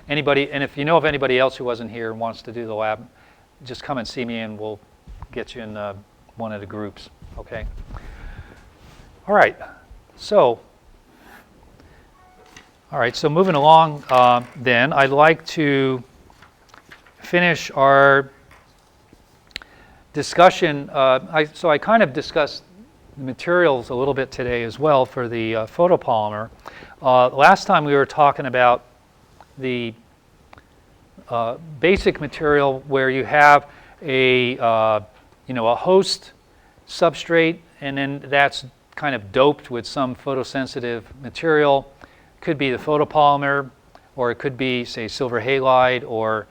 Anybody, and if you know of anybody else who wasn't here and wants to do the lab, just come and see me and we'll get you in one of the groups, okay? All right, so moving along then, I'd like to finish our discussion. So I kind of discussed the materials a little bit today as well for the photopolymer. Last time we were talking about the basic material where you have a host substrate, and then that's kind of doped with some photosensitive material. Could be the photopolymer, or it could be, say, silver halide, or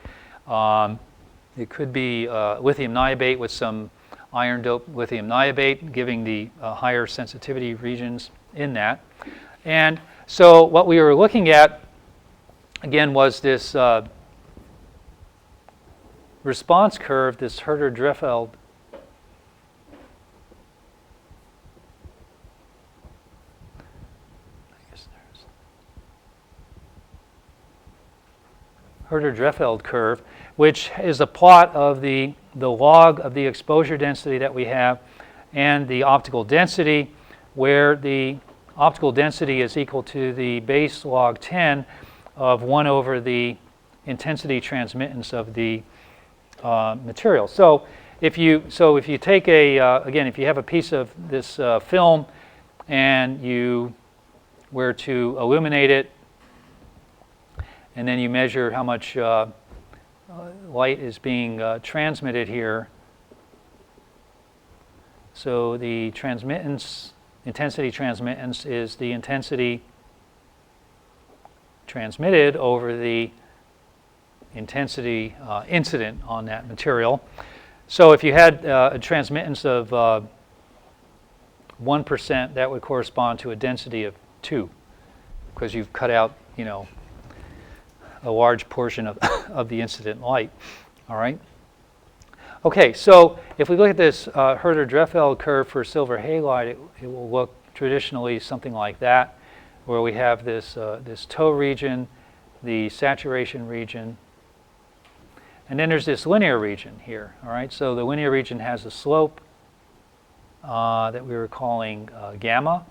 it could be lithium niobate with some iron-doped lithium niobate, giving the higher sensitivity regions in that. And so what we were looking at, again, was this response curve, this Herter-Drefeld Herter-Drefeld curve, which is a plot of the log of the exposure density that we have and the optical density, where the optical density is equal to the base log 10 of 1 over the intensity transmittance of the material. So if you take again, if you have a piece of this film and you were to illuminate it, and then you measure how much light is being transmitted here. So the intensity transmittance is the intensity transmitted over the intensity incident on that material. So if you had a transmittance of 1%, that would correspond to a density of 2, because you've cut out, a large portion of the incident light. All right. Okay, so if we look at this Herter-Drefeld curve for silver halide, it will look traditionally something like that, where we have this tow region, the saturation region, And then there's this linear region here, all right? So the linear region has a slope that we were calling gamma.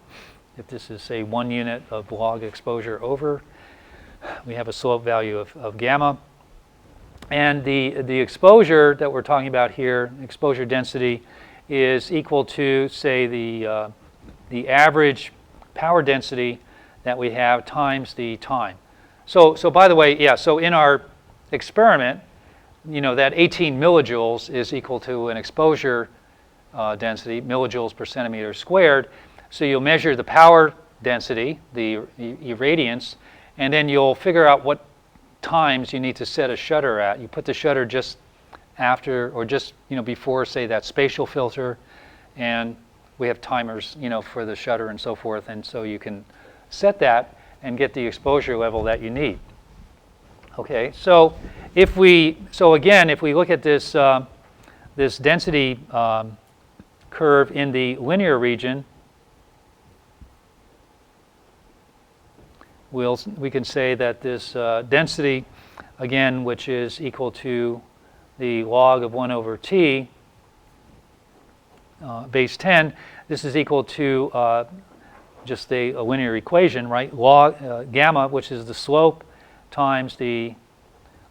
If this is, say, 1 unit of log exposure over, we have a slope value of gamma. And the exposure that we're talking about here, exposure density, is equal to, say, the average power density that we have times the time. So by the way, yeah, so in our experiment, that 18 millijoules is equal to an exposure density, millijoules per centimeter squared. So you'll measure the power density, the irradiance, and then you'll figure out what times you need to set a shutter at. You put the shutter just after or just before, say, that spatial filter, and we have timers for the shutter and so forth, and so you can set that and get the exposure level that you need. Okay, so if we look at this this density curve in the linear region, we can say that this density, again, which is equal to the log of 1 over t base 10, this is equal to just a linear equation, right? Log gamma, which is the slope, times the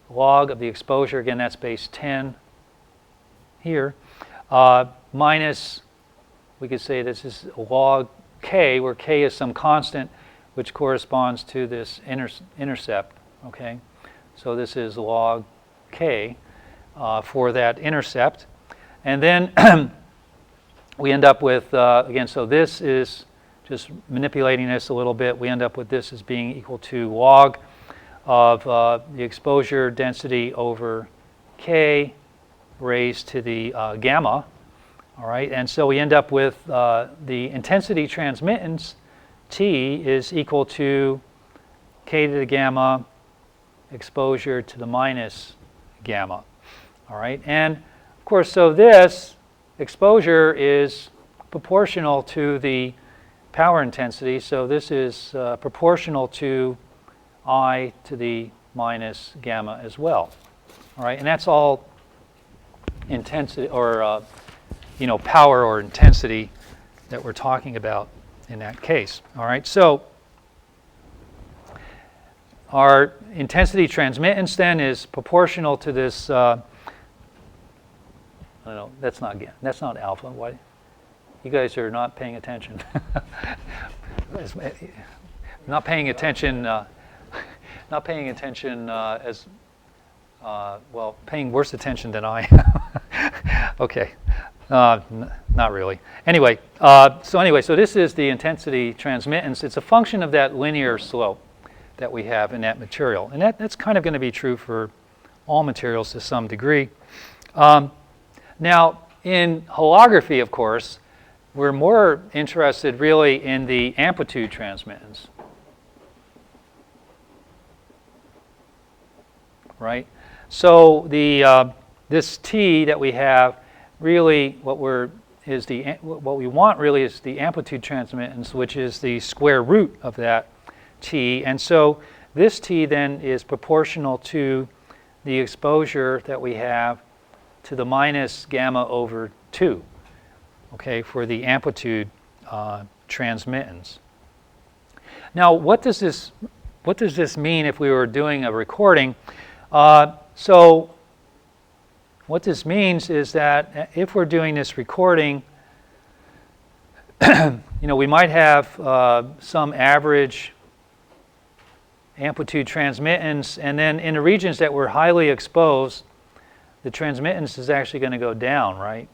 log of the exposure, again, that's base 10 here, minus, we could say this is log k, where k is some constant, which corresponds to this intercept, okay? So this is log k for that intercept. And then we end up with, again, so this is just manipulating this a little bit. We end up with this as being equal to log of the exposure density over k raised to the gamma, all right? And so we end up with the intensity transmittance, T, is equal to k to the gamma exposure to the minus gamma, all right? And of course, so this exposure is proportional to the power intensity, so this is proportional to I to the minus gamma as well, all right? And that's all intensity or power or intensity that we're talking about in that case, all right? So our intensity transmittance then is proportional to this. I don't know. That's not alpha. Why? You guys are not paying attention. Not paying attention. Not paying attention as well. Paying worse attention than I. Okay. Not really. Anyway, so this is the intensity transmittance. It's a function of that linear slope that we have in that material. And that's kind of going to be true for all materials to some degree. Now, in holography, of course, we're more interested really in the amplitude transmittance. Right? So this T that we have, really what we want really is the amplitude transmittance, which is the square root of that T. And so this T then is proportional to the exposure that we have to the minus gamma over 2, okay, for the amplitude transmittance. Now, what does this mean if we were doing a recording? So what this means is that if we're doing this recording, we might have some average amplitude transmittance, and then in the regions that were highly exposed, the transmittance is actually going to go down, right?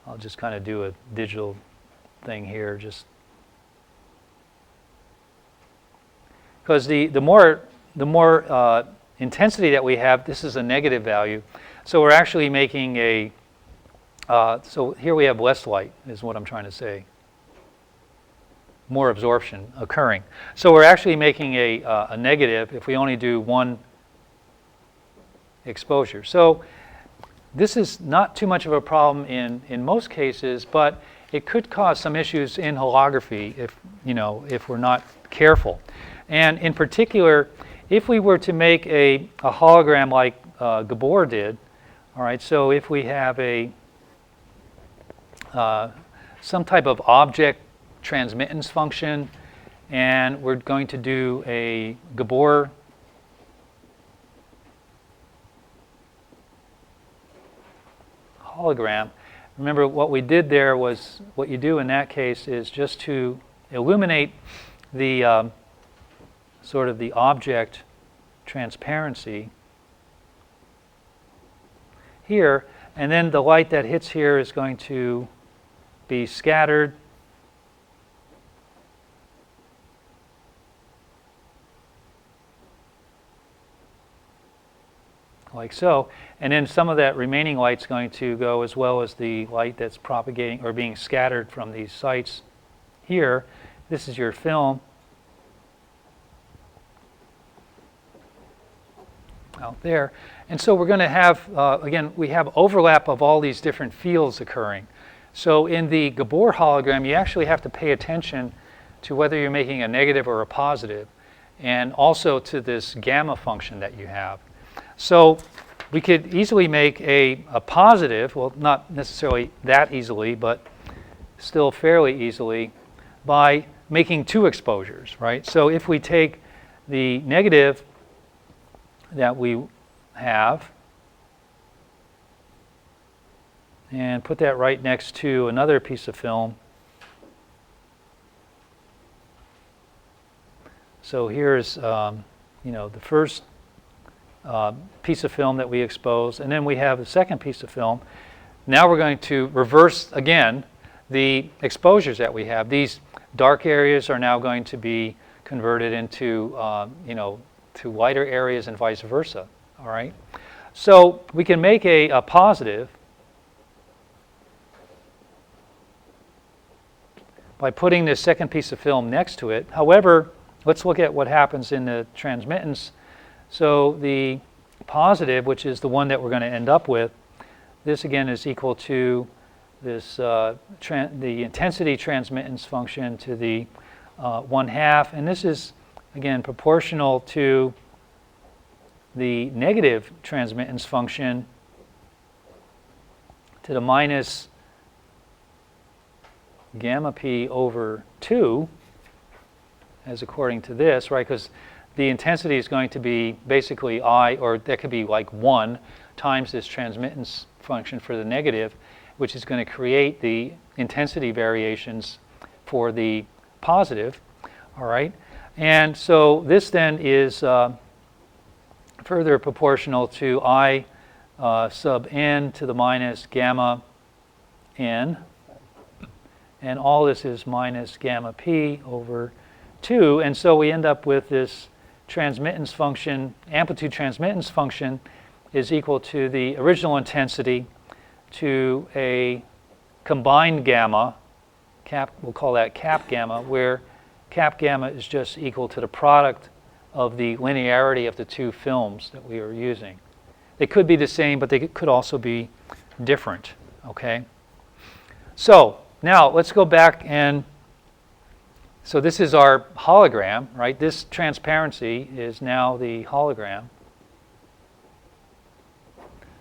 I'll just kind of do a digital thing here, just because the more intensity that we have, this is a negative value, so we're actually making a so here we have less light, is what I'm trying to say. More absorption occurring. So we're actually making a negative if we only do one exposure. So this is not too much of a problem in most cases, but it could cause some issues in holography if we're not careful. And in particular, if we were to make a hologram like Gabor did, all right, so if we have some type of object transmittance function, and we're going to do a Gabor hologram. Remember, what we did there was, what you do in that case is just to illuminate the sort of the object transparency here, and then the light that hits here is going to be scattered like so, and then some of that remaining light's going to go, as well as the light that's propagating or being scattered from these sites here. This is your film out there. And so we're going to have, again, we have overlap of all these different fields occurring. So in the Gabor hologram, you actually have to pay attention to whether you're making a negative or a positive, and also to this gamma function that you have. So we could easily make a positive, well, not necessarily that easily, but still fairly easily, by making two exposures, right? So if we take the negative that we have and put that right next to another piece of film. So here's the first piece of film that we expose, and then we have the second piece of film. Now we're going to reverse again the exposures that we have. These dark areas are now going to be converted into to lighter areas and vice versa. All right. So we can make a positive by putting this second piece of film next to it. However, let's look at what happens in the transmittance. So the positive, which is the one that we're going to end up with, this again is equal to this the intensity transmittance function to the 1/2, and this is again proportional to the negative transmittance function to the minus gamma p over 2, as according to this, right? Because the intensity is going to be basically I, or that could be like 1 times this transmittance function for the negative, which is going to create the intensity variations for the positive, all right? And so this then is further proportional to I sub n to the minus gamma n, and all this is minus gamma p over 2, and so we end up with this transmittance function, amplitude transmittance function is equal to the original intensity to a combined gamma, cap, we'll call that cap gamma, where cap gamma is just equal to the product of the linearity of the two films that we are using. They could be the same, but they could also be different, okay? So now let's go back, and so this is our hologram, right? This transparency is now the hologram.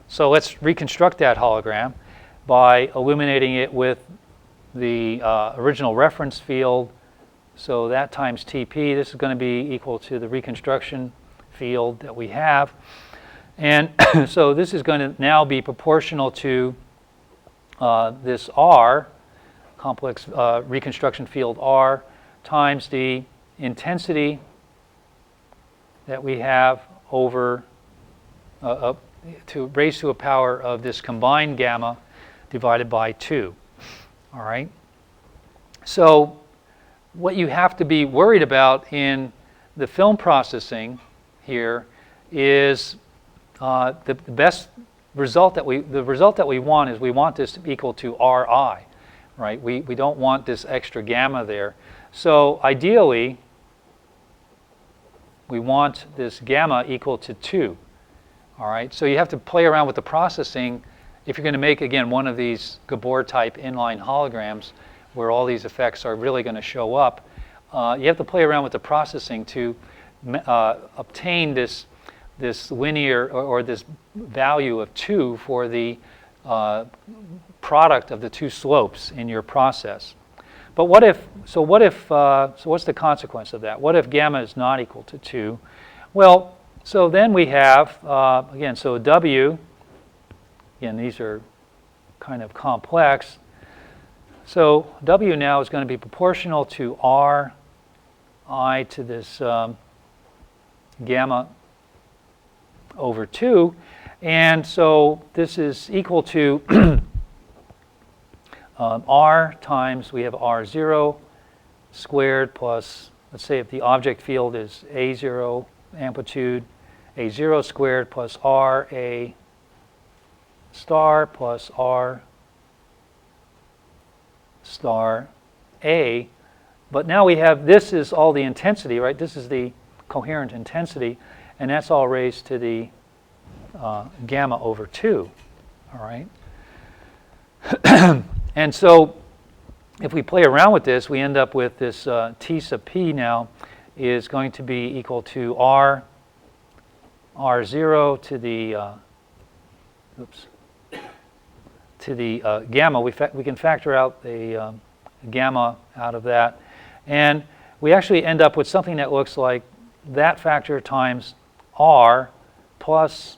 So let's reconstruct that hologram by illuminating it with the original reference field. So that times TP, this is going to be equal to the reconstruction field that we have. And so this is going to now be proportional to this R, complex reconstruction field R, times the intensity that we have over to raise to a power of this combined gamma divided by 2. All right? So what you have to be worried about in the film processing here is the best result that we want is we want this to be equal to Ri, right? We don't want this extra gamma there. So ideally, we want this gamma equal to 2. All right, so you have to play around with the processing if you're going to make, again, one of these Gabor type inline holograms where all these effects are really going to show up. You have to play around with the processing to obtain this linear or this value of 2 for the product of the two slopes in your process. But so what's the consequence of that? What if gamma is not equal to 2? Well, so then we have, again, so W, again, these are kind of complex. So W now is going to be proportional to R I to this gamma over 2. And so this is equal to R times, we have R0 squared plus, let's say if the object field is A0 amplitude, A0 squared plus RA star plus R star A. But now we have, this is all the intensity, right? This is the coherent intensity, and that's all raised to the gamma over 2, all right? And so if we play around with this, we end up with this T sub P now is going to be equal to R0 to the gamma. We can factor out the gamma out of that. And we actually end up with something that looks like that factor times R plus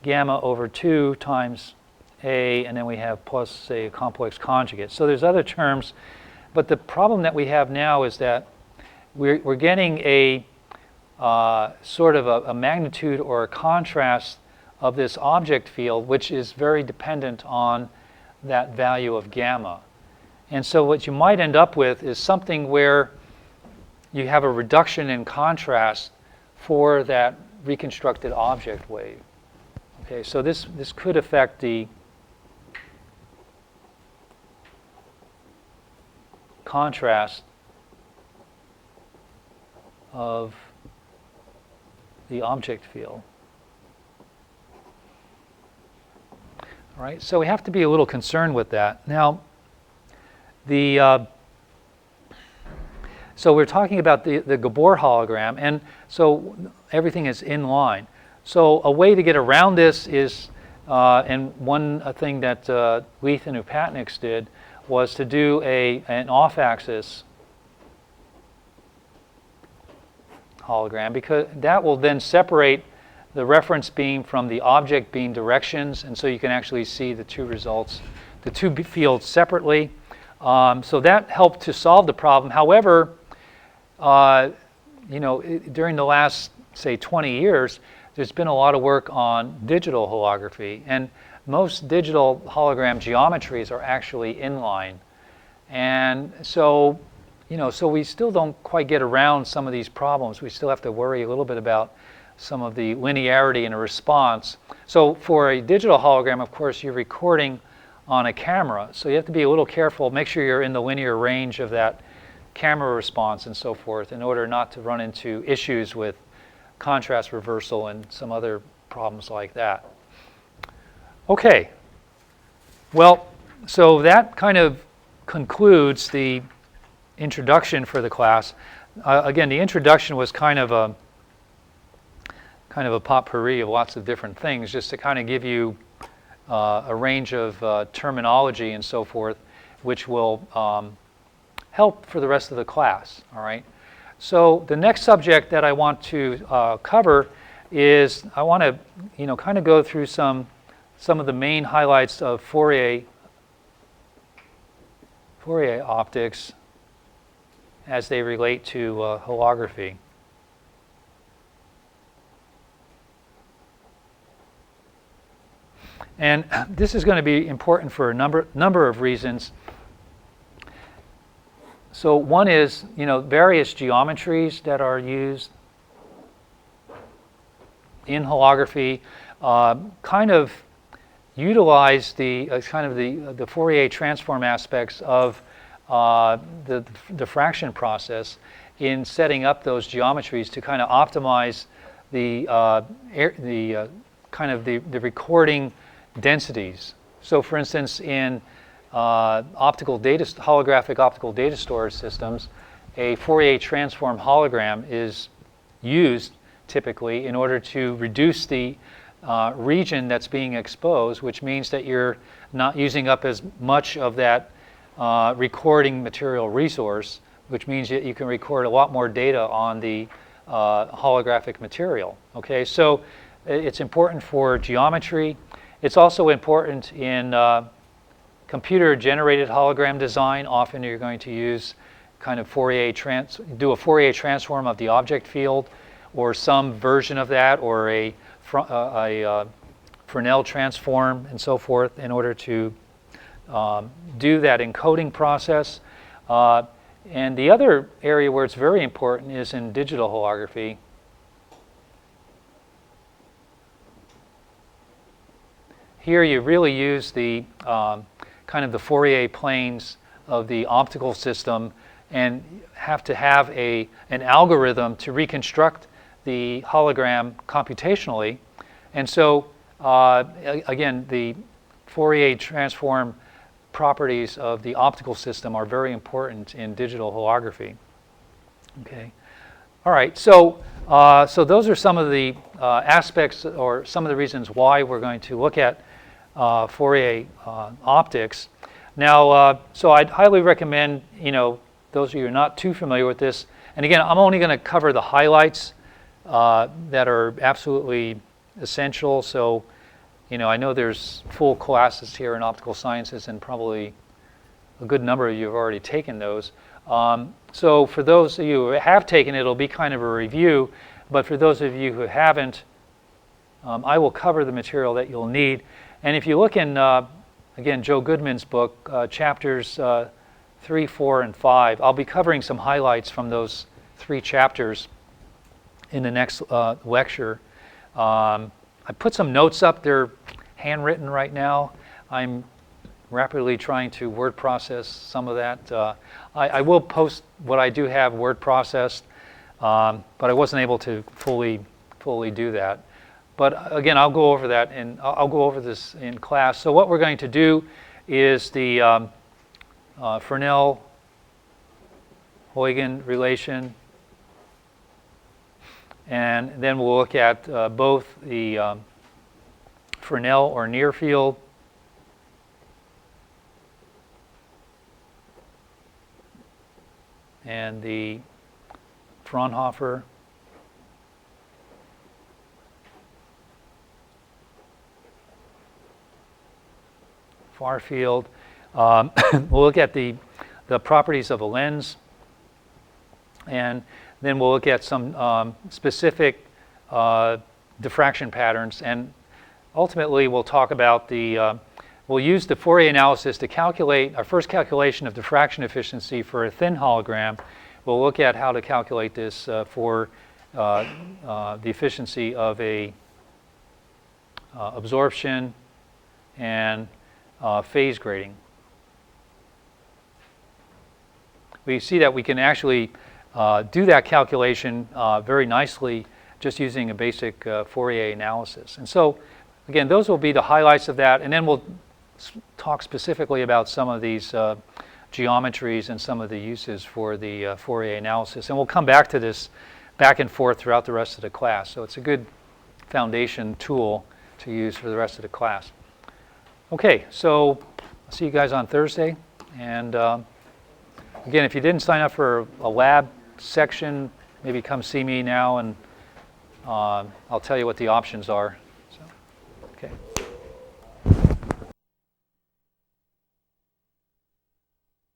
gamma over 2 times A, and then we have plus, say, a complex conjugate. So there's other terms, but the problem that we have now is that we're getting a sort of a magnitude or a contrast of this object field, which is very dependent on that value of gamma. And so what you might end up with is something where you have a reduction in contrast for that reconstructed object wave. Okay, so this could affect the contrast of the object field. All right, so we have to be a little concerned with that. Now, so we're talking about the Gabor hologram, and so everything is in line. So a way to get around this is, and one thing that Leith and Upatniks did was to do an off-axis hologram, because that will then separate the reference beam from the object beam directions, and so you can actually see the two results, the two fields separately. So that helped to solve the problem. However, during the last, say, 20 years, there's been a lot of work on digital holography, and most digital hologram geometries are actually inline. And so, so we still don't quite get around some of these problems. We still have to worry a little bit about some of the linearity in a response. So for a digital hologram, of course, you're recording on a camera, so you have to be a little careful, make sure you're in the linear range of that camera response and so forth in order not to run into issues with contrast reversal and some other problems like that. Okay, well, so that kind of concludes the introduction for the class. Again, the introduction was kind of a potpourri of lots of different things, just to kind of give you a range of terminology and so forth, which will help for the rest of the class. All right. So the next subject that I want to cover is I want to, kind of go through some of the main highlights of Fourier optics as they relate to holography. And this is going to be important for a number of reasons. So one is, various geometries that are used in holography kind of utilize the the Fourier transform aspects of the diffraction process in setting up those geometries to kind of optimize the recording densities. So for instance, in holographic optical data storage systems, a Fourier transform hologram is used typically in order to reduce the region that's being exposed, which means that you're not using up as much of that recording material resource, which means that you can record a lot more data on the holographic material. Okay, so it's important for geometry. It's also important in computer-generated hologram design. Often you're going to use kind of do a Fourier transform of the object field, or some version of that, or a Fresnel transform and so forth, in order to do that encoding process. And the other area where it's very important is in digital holography. Here you really use the kind of the Fourier planes of the optical system, and have to have an algorithm to reconstruct the hologram computationally. And so again, the Fourier transform properties of the optical system are very important in digital holography. Okay. All right. So so those are some of the aspects, or some of the reasons why we're going to look at Fourier optics. Now, so I'd highly recommend, those of you who are not too familiar with this, and again, I'm only going to cover the highlights that are absolutely essential. So, I know there's full classes here in optical sciences, and probably a good number of you have already taken those. So for those of you who have taken it, it'll be kind of a review. But for those of you who haven't, I will cover the material that you'll need. And if you look in, again, Joe Goodman's book, chapters 3, 4, and 5, I'll be covering some highlights from those 3 chapters in the next lecture. I put some notes up. They're handwritten right now. I'm rapidly trying to word process some of that. I will post what I do have word processed, but I wasn't able to fully do that. But again, I'll go over that, and I'll go over this in class. So what we're going to do is the Fresnel-Huygens relation, and then we'll look at both the Fresnel or near field and the Fraunhofer far field. We'll look at the properties of a lens, and then we'll look at some specific diffraction patterns, and ultimately we'll talk about we'll use the Fourier analysis to calculate our first calculation of diffraction efficiency for a thin hologram. We'll look at how to calculate this for the efficiency of a absorption and phase grading. We see that we can actually do that calculation very nicely just using a basic Fourier analysis. And so, again, those will be the highlights of that, and then we'll talk specifically about some of these geometries and some of the uses for the Fourier analysis. And we'll come back to this back and forth throughout the rest of the class. So it's a good foundation tool to use for the rest of the class. Okay, so I'll see you guys on Thursday. And again, if you didn't sign up for a lab section, maybe come see me now, and I'll tell you what the options are.